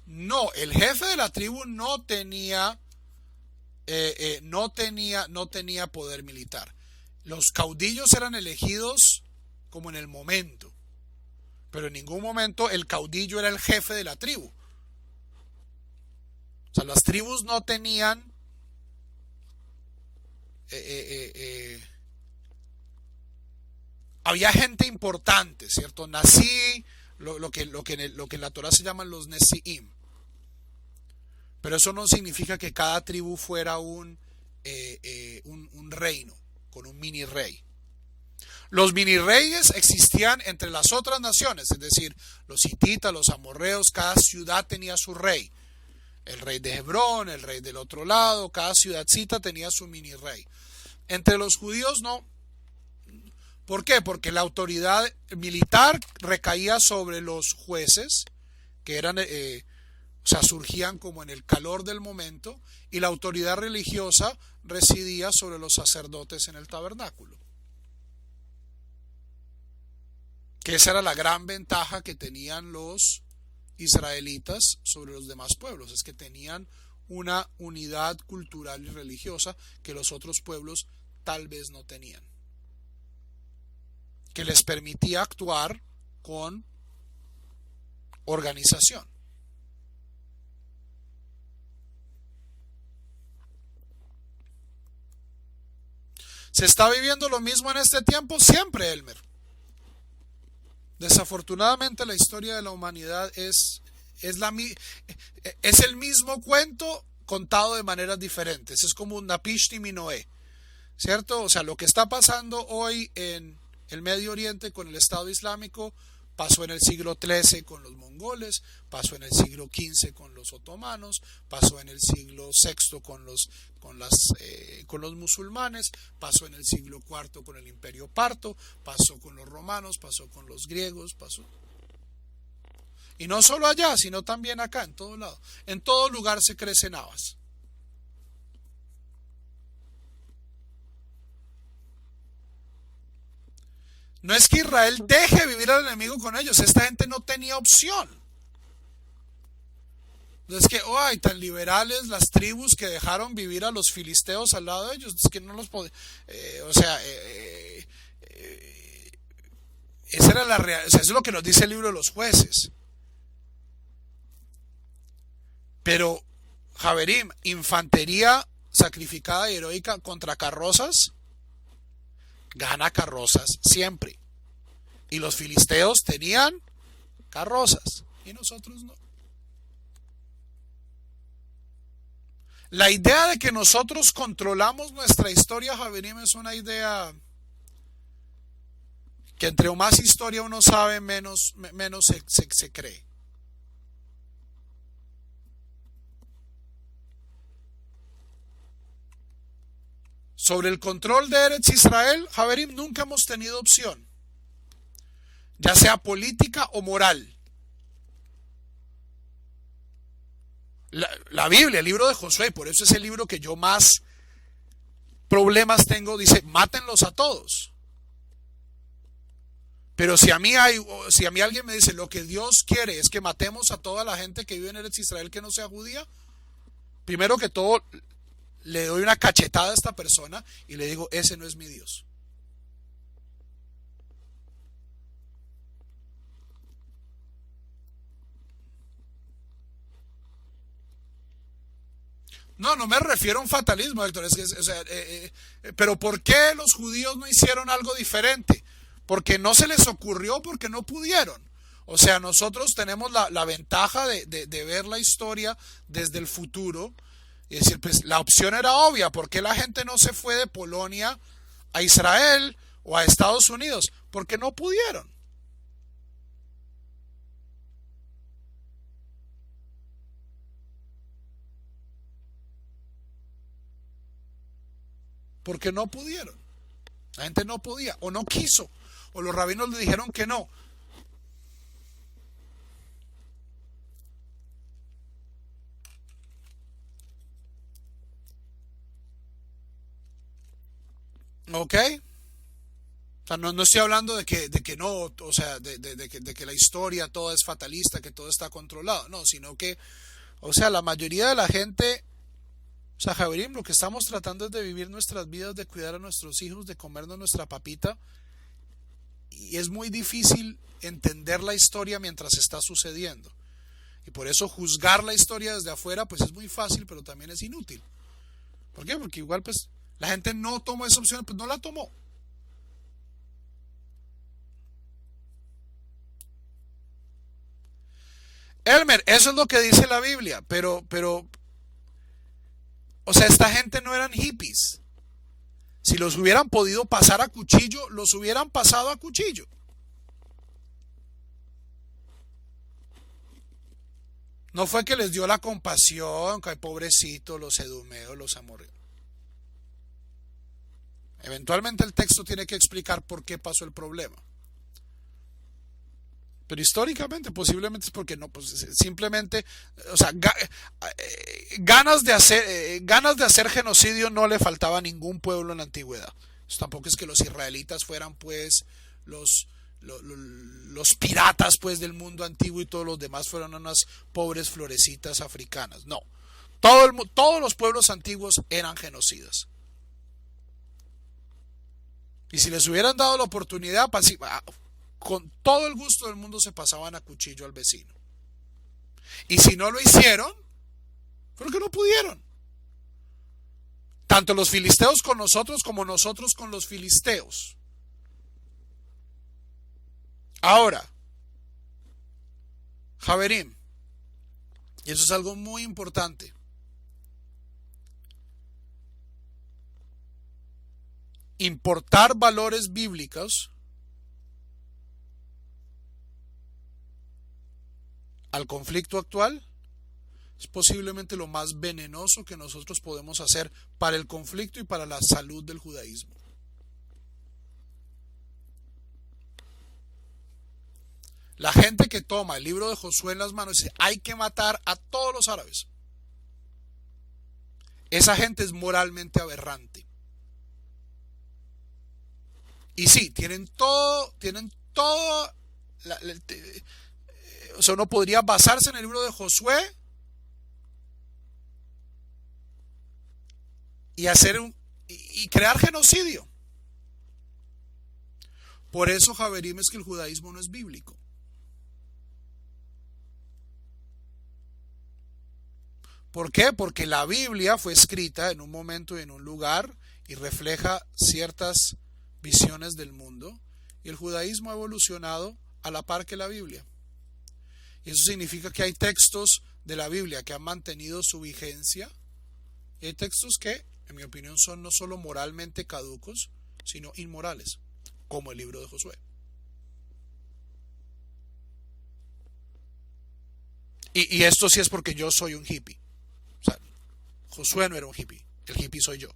No, el jefe de la tribu no tenía poder militar. Los caudillos eran elegidos como en el momento, pero en ningún momento el caudillo era el jefe de la tribu. O sea, las tribus no tenían había gente importante, ¿cierto? Lo que en la Torah se llaman los Nesi'im. Pero eso no significa que cada tribu fuera un reino, con un mini rey. Los mini reyes existían entre las otras naciones, es decir, los hititas, los amorreos, cada ciudad tenía su rey. El rey de Hebrón, el rey del otro lado, cada ciudadcita tenía su mini rey. Entre los judíos no. ¿Por qué? Porque la autoridad militar recaía sobre los jueces, que eran, surgían como en el calor del momento, y la autoridad religiosa residía sobre los sacerdotes en el tabernáculo. Que esa era la gran ventaja que tenían los israelitas sobre los demás pueblos, es que tenían una unidad cultural y religiosa que los otros pueblos tal vez no tenían, que les permitía actuar con organización. ¿Se está viviendo lo mismo en este tiempo? Siempre, Elmer. Desafortunadamente la historia de la humanidad es el mismo cuento contado de maneras diferentes. Es como un Napishtim y Noé, ¿cierto? O sea, lo que está pasando hoy en el Medio Oriente con el Estado Islámico pasó en el siglo XIII con los mongoles, pasó en el siglo XV con los otomanos, pasó en el siglo VI con los musulmanes, pasó en el siglo IV con el Imperio Parto, pasó con los romanos, pasó con los griegos, pasó. Y no solo allá, sino también acá, en todo lado. En todo lugar se crecen habas. No es que Israel deje vivir al enemigo con ellos, esta gente no tenía opción. No es que, ay, tan liberales las tribus que dejaron vivir a los filisteos al lado de ellos, es que no los podían, esa era la realidad, o sea, eso es lo que nos dice el libro de los jueces. Pero, Javerim, infantería sacrificada y heroica contra carrozas, gana carrozas siempre. Y los filisteos tenían carrozas y nosotros no. La idea de que nosotros controlamos nuestra historia, Javerim, es una idea que entre más historia uno sabe, menos se cree. Sobre el control de Eretz Israel, Javerim, nunca hemos tenido opción, ya sea política o moral. La Biblia, el libro de Josué, por eso es el libro que yo más problemas tengo, dice, mátenlos a todos. Pero si a mí alguien me dice, lo que Dios quiere es que matemos a toda la gente que vive en Eretz Israel que no sea judía, primero que todo, le doy una cachetada a esta persona y le digo, ese no es mi Dios. No, no me refiero a un fatalismo, Héctor. Pero ¿por qué los judíos no hicieron algo diferente? Porque no se les ocurrió, porque no pudieron. O sea, nosotros tenemos la ventaja de ver la historia desde el futuro y decir, pues la opción era obvia. ¿Por qué la gente no se fue de Polonia a Israel o a Estados Unidos? Porque no pudieron. Porque no pudieron. La gente no podía o no quiso. O los rabinos le dijeron que no. ¿Ok? O sea, no estoy hablando de que no, o sea, de que la historia toda es fatalista, que todo está controlado. No, sino que, o sea, la mayoría de la gente, o sea, Javerim, lo que estamos tratando es de vivir nuestras vidas, de cuidar a nuestros hijos, de comernos nuestra papita. Y es muy difícil entender la historia mientras está sucediendo. Y por eso juzgar la historia desde afuera, pues es muy fácil, pero también es inútil. ¿Por qué? Porque igual, pues, la gente no tomó esa opción, pues no la tomó. Elmer, eso es lo que dice la Biblia, pero, o sea, esta gente no eran hippies. Si los hubieran podido pasar a cuchillo, los hubieran pasado a cuchillo. No fue que les dio la compasión, que pobrecito, los edumeos, los amorreos. Eventualmente el texto tiene que explicar por qué pasó el problema. Pero históricamente posiblemente es porque no, pues simplemente, o sea, ganas de hacer genocidio no le faltaba a ningún pueblo en la antigüedad. Tampoco es que los israelitas fueran pues los los piratas pues del mundo antiguo y todos los demás fueron unas pobres florecitas africanas. No, todos los pueblos antiguos eran genocidas. Y si les hubieran dado la oportunidad, con todo el gusto del mundo se pasaban a cuchillo al vecino. Y si no lo hicieron, fue porque no pudieron. Tanto los filisteos con nosotros como nosotros con los filisteos. Ahora, Javerim, y eso es algo muy importante. Importar valores bíblicos al conflicto actual es posiblemente lo más venenoso que nosotros podemos hacer para el conflicto y para la salud del judaísmo. La gente que toma el libro de Josué en las manos y dice, hay que matar a todos los árabes. Esa gente es moralmente aberrante. Y sí, tienen todo, o sea, uno podría basarse en el libro de Josué y crear genocidio. Por eso, Javerim, es que el judaísmo no es bíblico. ¿Por qué? Porque la Biblia fue escrita en un momento y en un lugar y refleja ciertas visiones del mundo, y el judaísmo ha evolucionado a la par que la Biblia. Y eso significa que hay textos de la Biblia que han mantenido su vigencia, y hay textos que, en mi opinión, son no solo moralmente caducos, sino inmorales, como el libro de Josué. Y esto sí es porque yo soy un hippie. O sea, Josué no era un hippie, el hippie soy yo.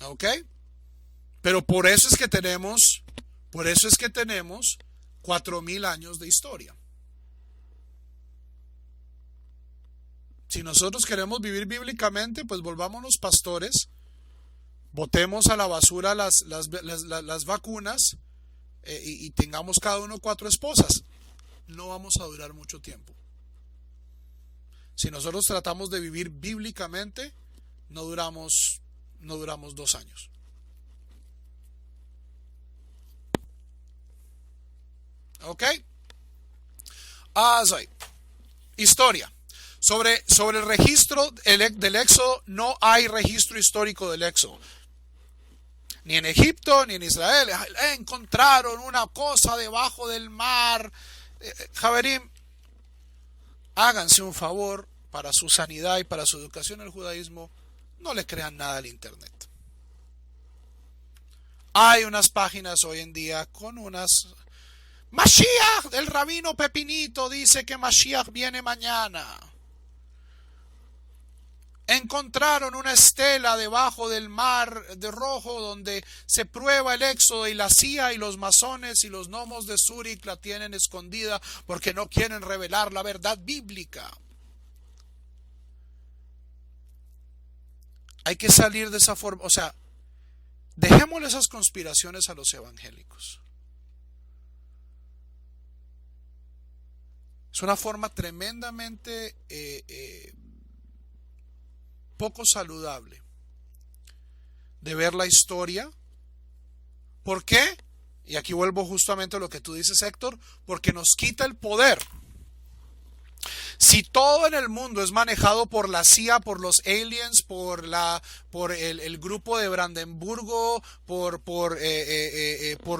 ¿Ok? Pero por eso es que tenemos 4000 años de historia. Si nosotros queremos vivir bíblicamente, pues volvámonos pastores, botemos a la basura las vacunas y tengamos cada uno 4 esposas. No vamos a durar mucho tiempo. Si nosotros tratamos de vivir bíblicamente, no duramos 2 años. ¿Ok? Historia. Sobre el registro del Éxodo, no hay registro histórico del Éxodo. Ni en Egipto, ni en Israel. Encontraron una cosa debajo del mar. Javerim, háganse un favor para su sanidad y para su educación en el judaísmo. No le crean nada al internet. Hay unas páginas hoy en día con unas... Mashiach, el rabino Pepinito dice que Mashiach viene mañana. Encontraron una estela debajo del mar de Rojo donde se prueba el Éxodo, y la CIA y los masones y los gnomos de Zúrich la tienen escondida porque no quieren revelar la verdad bíblica. Hay que salir de esa forma, o sea, dejémosle esas conspiraciones a los evangélicos. Es una forma tremendamente poco saludable de ver la historia. ¿Por qué? Y aquí vuelvo justamente a lo que tú dices, Héctor, porque nos quita el poder. Si todo en el mundo es manejado por la CIA, por los aliens, por el grupo de Brandenburgo, por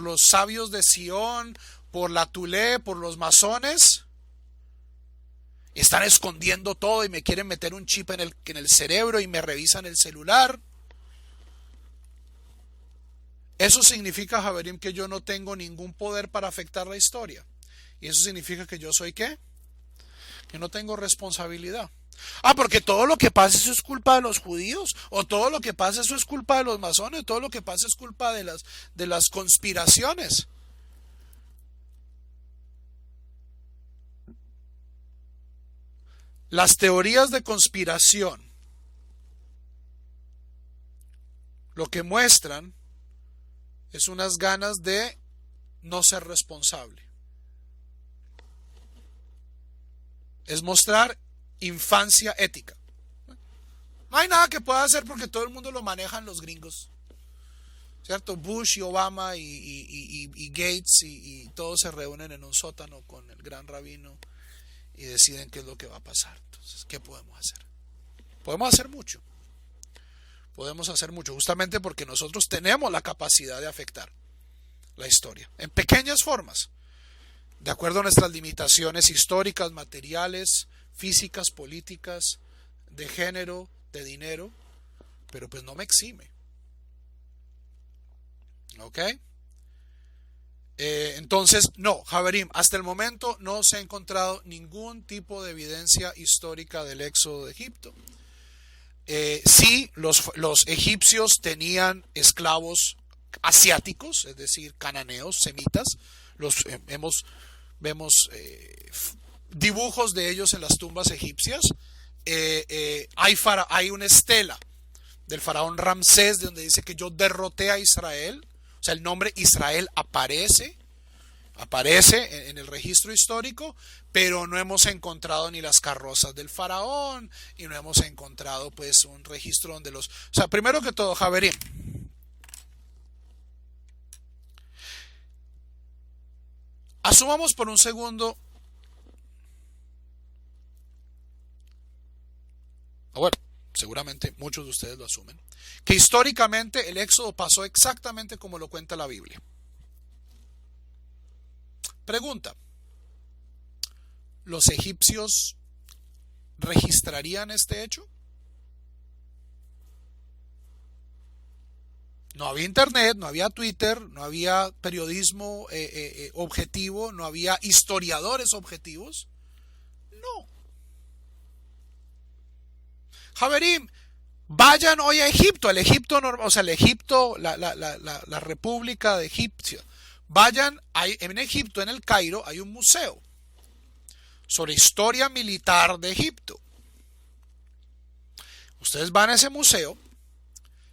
los sabios de Sion, por la Tulé, por los masones, están escondiendo todo y me quieren meter un chip en el cerebro y me revisan el celular. Eso significa, Javerim, que yo no tengo ningún poder para afectar la historia. Y eso significa que yo soy ¿qué? Que no tengo responsabilidad. Porque todo lo que pasa eso es culpa de los judíos, o todo lo que pasa eso es culpa de los masones, todo lo que pasa es culpa de las conspiraciones. Las teorías de conspiración lo que muestran es unas ganas de no ser responsable. Es mostrar infancia ética. No hay nada que pueda hacer porque todo el mundo lo manejan los gringos, ¿cierto? Bush y Obama y Gates y todos se reúnen en un sótano con el gran rabino y deciden qué es lo que va a pasar. Entonces, ¿qué podemos hacer? Podemos hacer mucho. Podemos hacer mucho, justamente porque nosotros tenemos la capacidad de afectar la historia en pequeñas formas, de acuerdo a nuestras limitaciones históricas, materiales, físicas, políticas, de género, de dinero, pero pues no me exime. ¿Ok? Entonces, no, Javerim, hasta el momento no se ha encontrado ningún tipo de evidencia histórica del éxodo de Egipto. Sí, los egipcios tenían esclavos asiáticos, es decir, cananeos, semitas. Vemos dibujos de ellos en las tumbas egipcias. Hay una estela del faraón Ramsés donde dice que yo derroté a Israel. O sea, el nombre Israel aparece en el registro histórico, pero no hemos encontrado ni las carrozas del faraón y no hemos encontrado pues un registro donde o sea, primero que todo, Javerín, asumamos por un segundo, bueno, seguramente muchos de ustedes lo asumen, que históricamente el éxodo pasó exactamente como lo cuenta la Biblia. Pregunta: ¿los egipcios registrarían este hecho? No había internet, no había Twitter, no había periodismo objetivo, no había historiadores objetivos. No. Javerim, vayan hoy a Egipto, la República de Egipto. Vayan, en Egipto, en el Cairo, hay un museo sobre historia militar de Egipto. Ustedes van a ese museo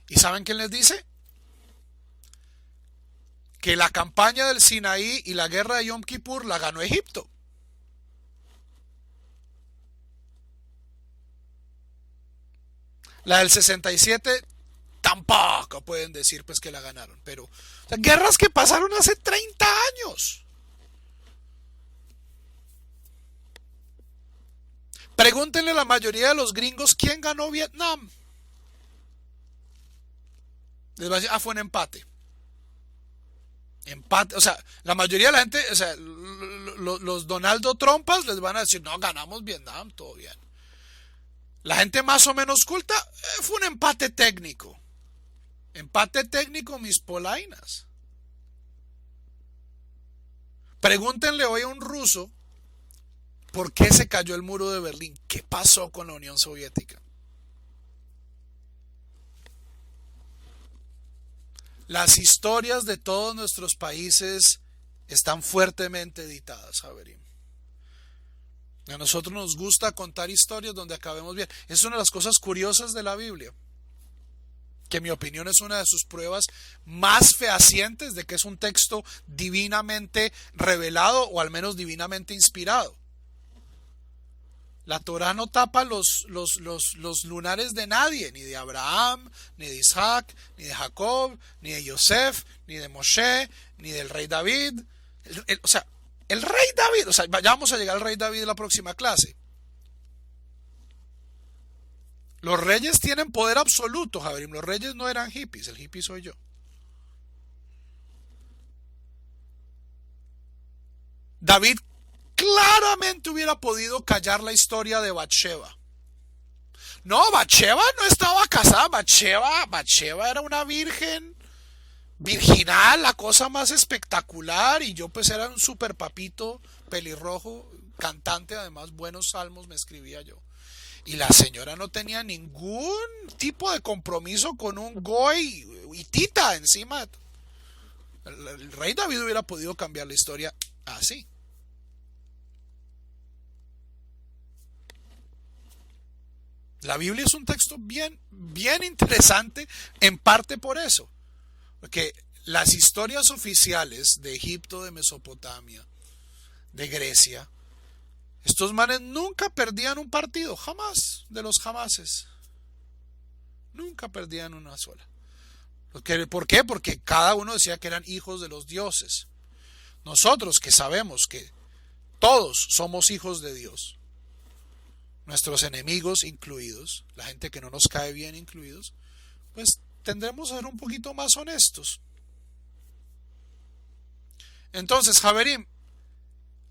y ¿saben quién les dice? Que la campaña del Sinaí y la guerra de Yom Kippur la ganó Egipto. La del 67 tampoco pueden decir pues que la ganaron, pero o sea, guerras que pasaron hace 30 años. Pregúntenle a la mayoría de los gringos quién ganó Vietnam. Les va a decir, fue un empate. Empate, o sea, la mayoría de la gente, o sea, los Donaldo Trumpas les van a decir, no, ganamos Vietnam, todo bien. La gente más o menos culta, fue un empate técnico. Empate técnico, mis polainas. Pregúntenle hoy a un ruso por qué se cayó el muro de Berlín. ¿Qué pasó con la Unión Soviética? Las historias de todos nuestros países están fuertemente editadas, Javerín. A nosotros nos gusta contar historias donde acabemos bien. Es una de las cosas curiosas de la Biblia, que en mi opinión es una de sus pruebas más fehacientes de que es un texto divinamente revelado o al menos divinamente inspirado. La Torá no tapa los lunares de nadie, ni de Abraham, ni de Isaac, ni de Jacob, ni de Yosef, ni de Moshe, ni del rey David. O sea, el rey David, o sea, ya vamos a llegar al rey David en la próxima clase. Los reyes tienen poder absoluto, Javier. Los reyes no eran hippies, el hippie soy yo. David claramente hubiera podido callar la historia de Bathsheba. No, Bathsheba no estaba casada. Bathsheba era una virginal, la cosa más espectacular. Y yo pues era un super papito pelirrojo, cantante, además buenos salmos me escribía yo. Y la señora no tenía ningún tipo de compromiso con un goy hitita encima. El rey David hubiera podido cambiar la historia así. La Biblia es un texto bien, bien interesante, en parte por eso. Porque las historias oficiales de Egipto, de Mesopotamia, de Grecia, estos manes nunca perdían un partido, jamás, de los jamases. Nunca perdían una sola. ¿Por qué? Porque cada uno decía que eran hijos de los dioses. Nosotros que sabemos que todos somos hijos de Dios, nuestros enemigos incluidos, la gente que no nos cae bien incluidos, pues tendremos a ser un poquito más honestos. Entonces, Javerim,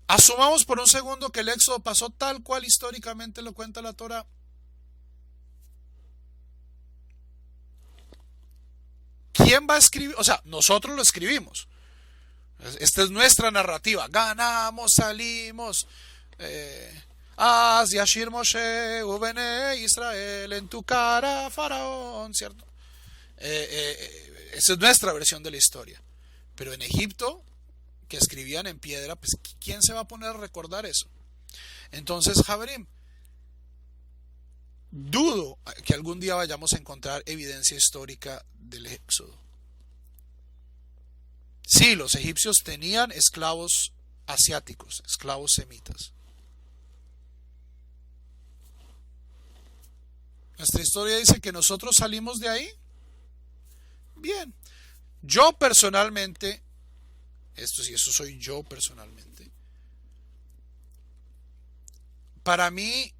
asumamos por un segundo que el éxodo pasó tal cual históricamente lo cuenta la Torá. ¿Quién va a escribir? O sea, nosotros lo escribimos. Esta es nuestra narrativa. Ganamos, salimos. Yashir Moshe, Ubene Israel, en tu cara, Faraón, ¿cierto? Esa es nuestra versión de la historia. Pero en Egipto, que escribían en piedra, pues ¿quién se va a poner a recordar eso? Entonces, Javerim, dudo que algún día vayamos a encontrar evidencia histórica del éxodo. Sí, los egipcios tenían esclavos asiáticos, esclavos semitas. Nuestra historia dice que nosotros salimos de ahí. Bien, yo personalmente, esto soy yo personalmente, para mí,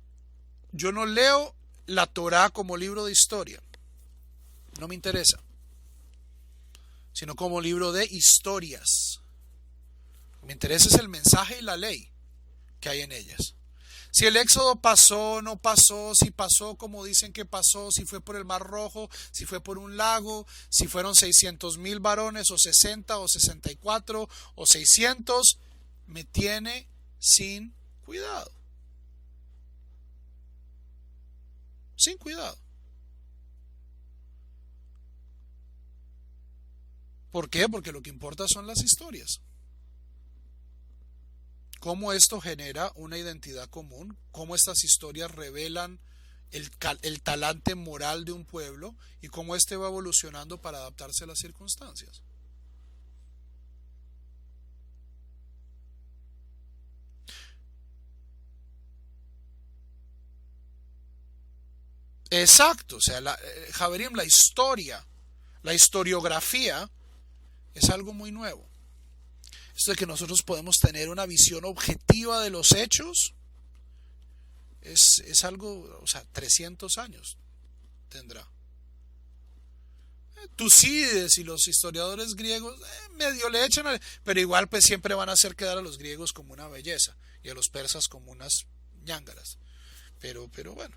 yo no leo la Torá como libro de historia, no me interesa, sino como libro de historias. Lo que me interesa es el mensaje y la ley que hay en ellas. Si el éxodo pasó, no pasó, si pasó como dicen que pasó, si fue por el Mar Rojo, si fue por un lago, si fueron 600,000 varones o 60 o 64 o 600, me tiene sin cuidado. Sin cuidado. ¿Por qué? Porque lo que importa son las historias. Cómo esto genera una identidad común, cómo estas historias revelan el talante moral de un pueblo y cómo éste va evolucionando para adaptarse a las circunstancias. Exacto, o sea, Javerim, la historia, la historiografía es algo muy nuevo. Esto de que nosotros podemos tener una visión objetiva de los hechos es algo, o sea, 300 años tendrá. Tucídides y los historiadores griegos medio le echan, pero igual pues siempre van a hacer quedar a los griegos como una belleza y a los persas como unas ñángaras. Pero bueno,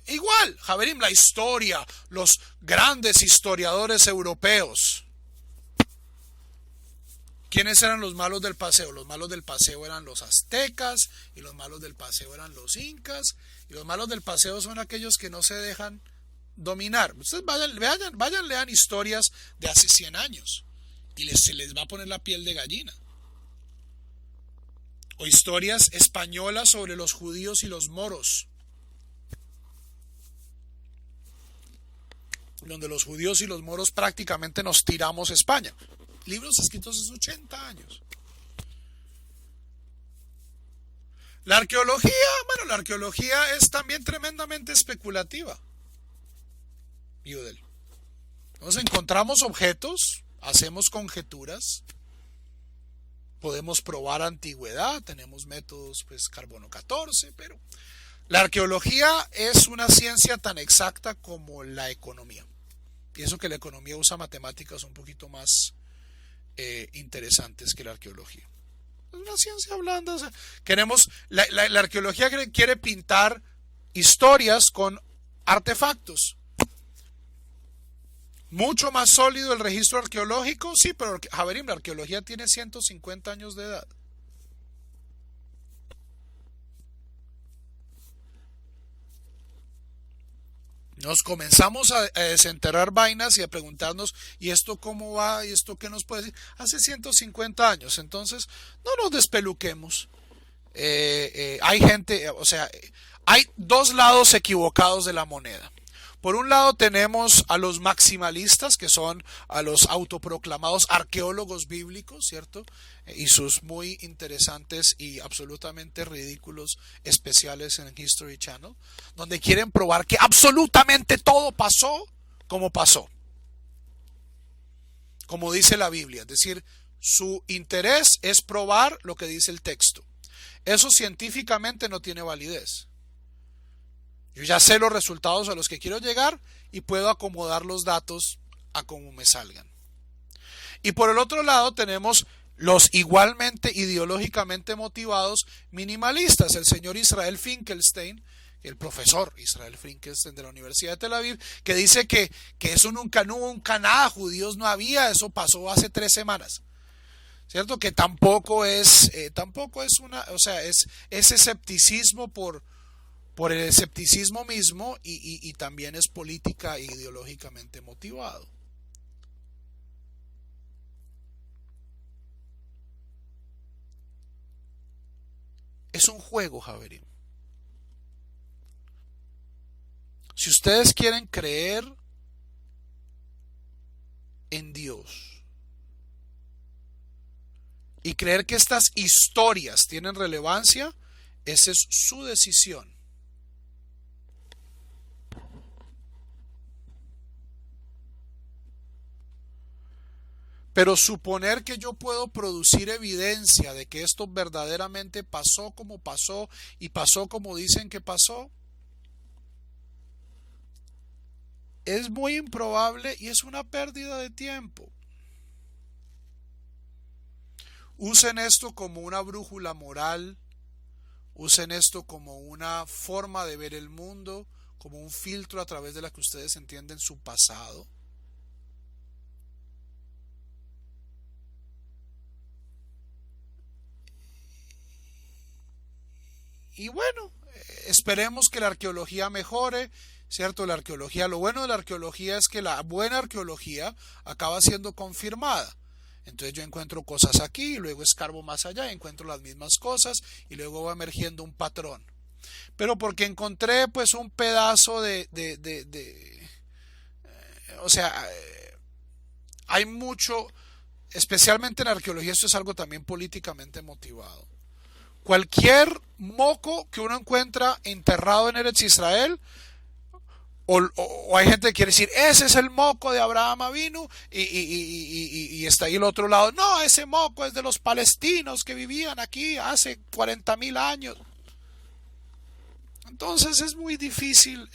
igual, Javerim, la historia, los grandes historiadores europeos. ¿Quiénes eran los malos del paseo? Los malos del paseo eran los aztecas y los malos del paseo eran los incas y los malos del paseo son aquellos que no se dejan dominar. Ustedes vayan, lean historias de hace 100 años y se les va a poner la piel de gallina. O historias españolas sobre los judíos y los moros, donde los judíos y los moros prácticamente nos tiramos a España. Libros escritos hace 80 años. La arqueología es también tremendamente especulativa. Nos encontramos objetos, hacemos conjeturas, podemos probar antigüedad, tenemos métodos pues carbono 14, pero la arqueología es una ciencia tan exacta como la economía. Pienso que la economía usa matemáticas un poquito más interesantes que la arqueología. Es una ciencia blanda. O sea, la arqueología quiere pintar historias con artefactos. Mucho más sólido el registro arqueológico, sí, pero Javerim, la arqueología tiene 150 años de edad. Nos comenzamos a desenterrar vainas y a preguntarnos, ¿y esto cómo va? ¿Y esto qué nos puede decir? Hace 150 años, entonces no nos despeluquemos. Hay gente, o sea, Hay dos lados equivocados de la moneda. Por un lado tenemos a los maximalistas, que son a los autoproclamados arqueólogos bíblicos, ¿cierto? Y sus muy interesantes y absolutamente ridículos especiales en History Channel, donde quieren probar que absolutamente todo pasó como pasó, como dice la Biblia. Es decir, su interés es probar lo que dice el texto. Eso científicamente no tiene validez. Yo ya sé los resultados a los que quiero llegar y puedo acomodar los datos a como me salgan. Y por el otro lado tenemos los igualmente ideológicamente motivados minimalistas. El señor Israel Finkelstein, el profesor Israel Finkelstein de la Universidad de Tel Aviv, que dice que eso nunca nada, judíos no había, eso pasó hace 3 semanas. ¿Cierto? Que tampoco es una, o sea, es escepticismo por el escepticismo mismo y también es política e ideológicamente motivado. Es un juego, Javerín. Si ustedes quieren creer en Dios y creer que estas historias tienen relevancia, esa es su decisión. Pero suponer que yo puedo producir evidencia de que esto verdaderamente pasó como pasó y pasó como dicen que pasó, es muy improbable y es una pérdida de tiempo. Usen esto como una brújula moral, usen esto como una forma de ver el mundo, como un filtro a través de la que ustedes entienden su pasado. Y bueno, esperemos que la arqueología mejore, ¿cierto? La arqueología, lo bueno de la arqueología es que la buena arqueología acaba siendo confirmada. Entonces yo encuentro cosas aquí, y luego escarbo más allá, y encuentro las mismas cosas y luego va emergiendo un patrón. Pero porque encontré pues un pedazo o sea, hay mucho, especialmente en arqueología, esto es algo también políticamente motivado. Cualquier moco que uno encuentra enterrado en Eretz Israel, o hay gente que quiere decir, ese es el moco de Abraham Avinu, y está ahí el otro lado, no, ese moco es de los palestinos que vivían aquí hace 40.000 años. Entonces es muy difícil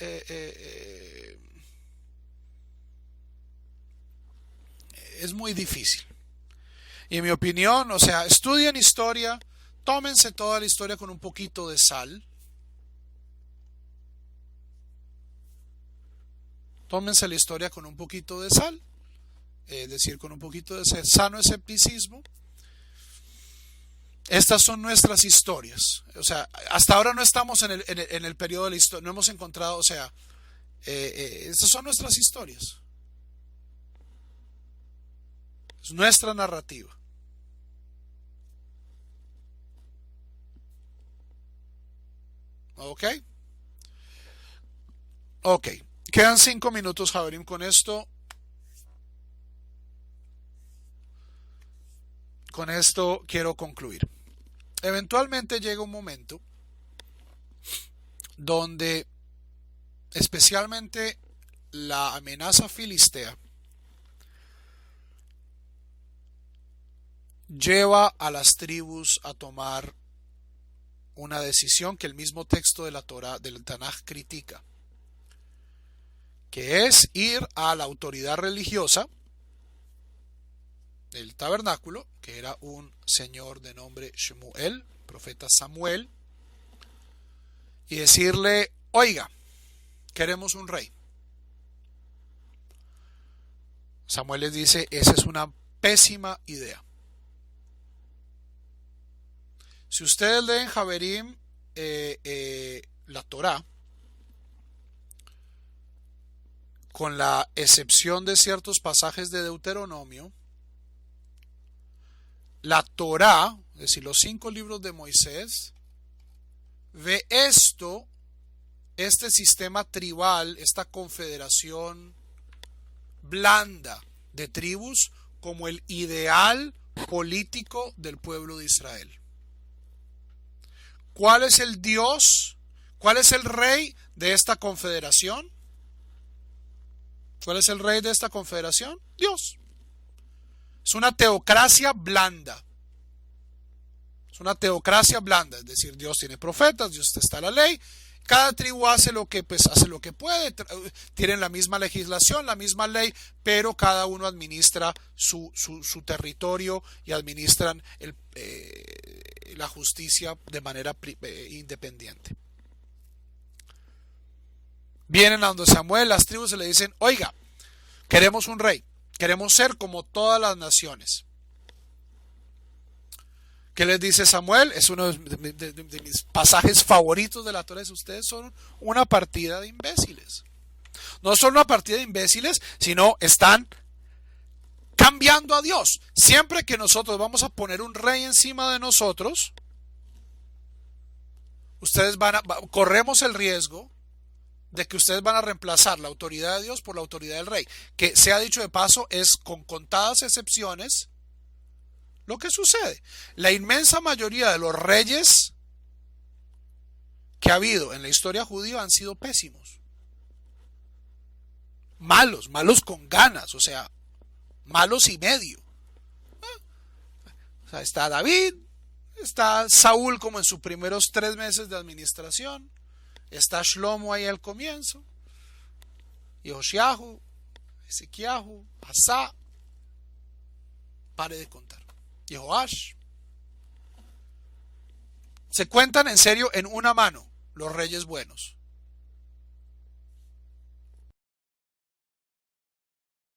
es muy difícil. Y en mi opinión, o sea, estudien historia, tómense toda la historia con un poquito de sal. Tómense la historia con un poquito de sal, es decir, con un poquito de sano escepticismo. Estas son nuestras historias. O sea, hasta ahora no estamos en el periodo de la historia, no hemos encontrado, o sea, estas son nuestras historias. Es nuestra narrativa. ¿Ok? Ok. Quedan 5 minutos, Javerim, con esto. Con esto quiero concluir. Eventualmente llega un momento donde especialmente la amenaza filistea lleva a las tribus a tomar una decisión que el mismo texto de la Torá, del Tanaj, critica, que es ir a la autoridad religiosa del tabernáculo, que era un señor de nombre Shemuel, profeta Samuel, y decirle, oiga, queremos un rey. Samuel les dice, esa es una pésima idea. Si ustedes leen Javerim, la Torá, con la excepción de ciertos pasajes de Deuteronomio, la Torá, es decir, los 5 libros de Moisés, ve esto este sistema tribal, esta confederación blanda de tribus, como el ideal político del pueblo de Israel. ¿Cuál es el Dios? ¿Cuál es el rey de esta confederación? ¿Cuál es el rey de esta confederación? Dios. Es una teocracia blanda. Es una teocracia blanda, es decir, Dios tiene profetas, Dios está la ley. Cada tribu hace lo que puede, tienen la misma legislación, la misma ley, pero cada uno administra su territorio y administran la justicia de manera independiente. Vienen a donde Samuel, las tribus se le dicen, oiga, queremos un rey, queremos ser como todas las naciones. ¿Qué les dice Samuel? Es uno de mis pasajes favoritos de la Torá. Ustedes son una partida de imbéciles. No son una partida de imbéciles, sino están cambiando a Dios. Siempre que nosotros vamos a poner un rey encima de nosotros, ustedes corremos el riesgo de que ustedes van a reemplazar la autoridad de Dios por la autoridad del rey. Que, sea dicho de paso, es con contadas excepciones lo que sucede. La inmensa mayoría de los reyes que ha habido en la historia judía han sido pésimos. Malos con ganas, o sea, malos y medio. O sea, está David, está Saúl como en sus primeros 3 meses de administración, está Shlomo ahí al comienzo, y Joshiahu, Ezequiahu, Asá, pare de contar. Jehoash. Se cuentan en serio en una mano los reyes buenos.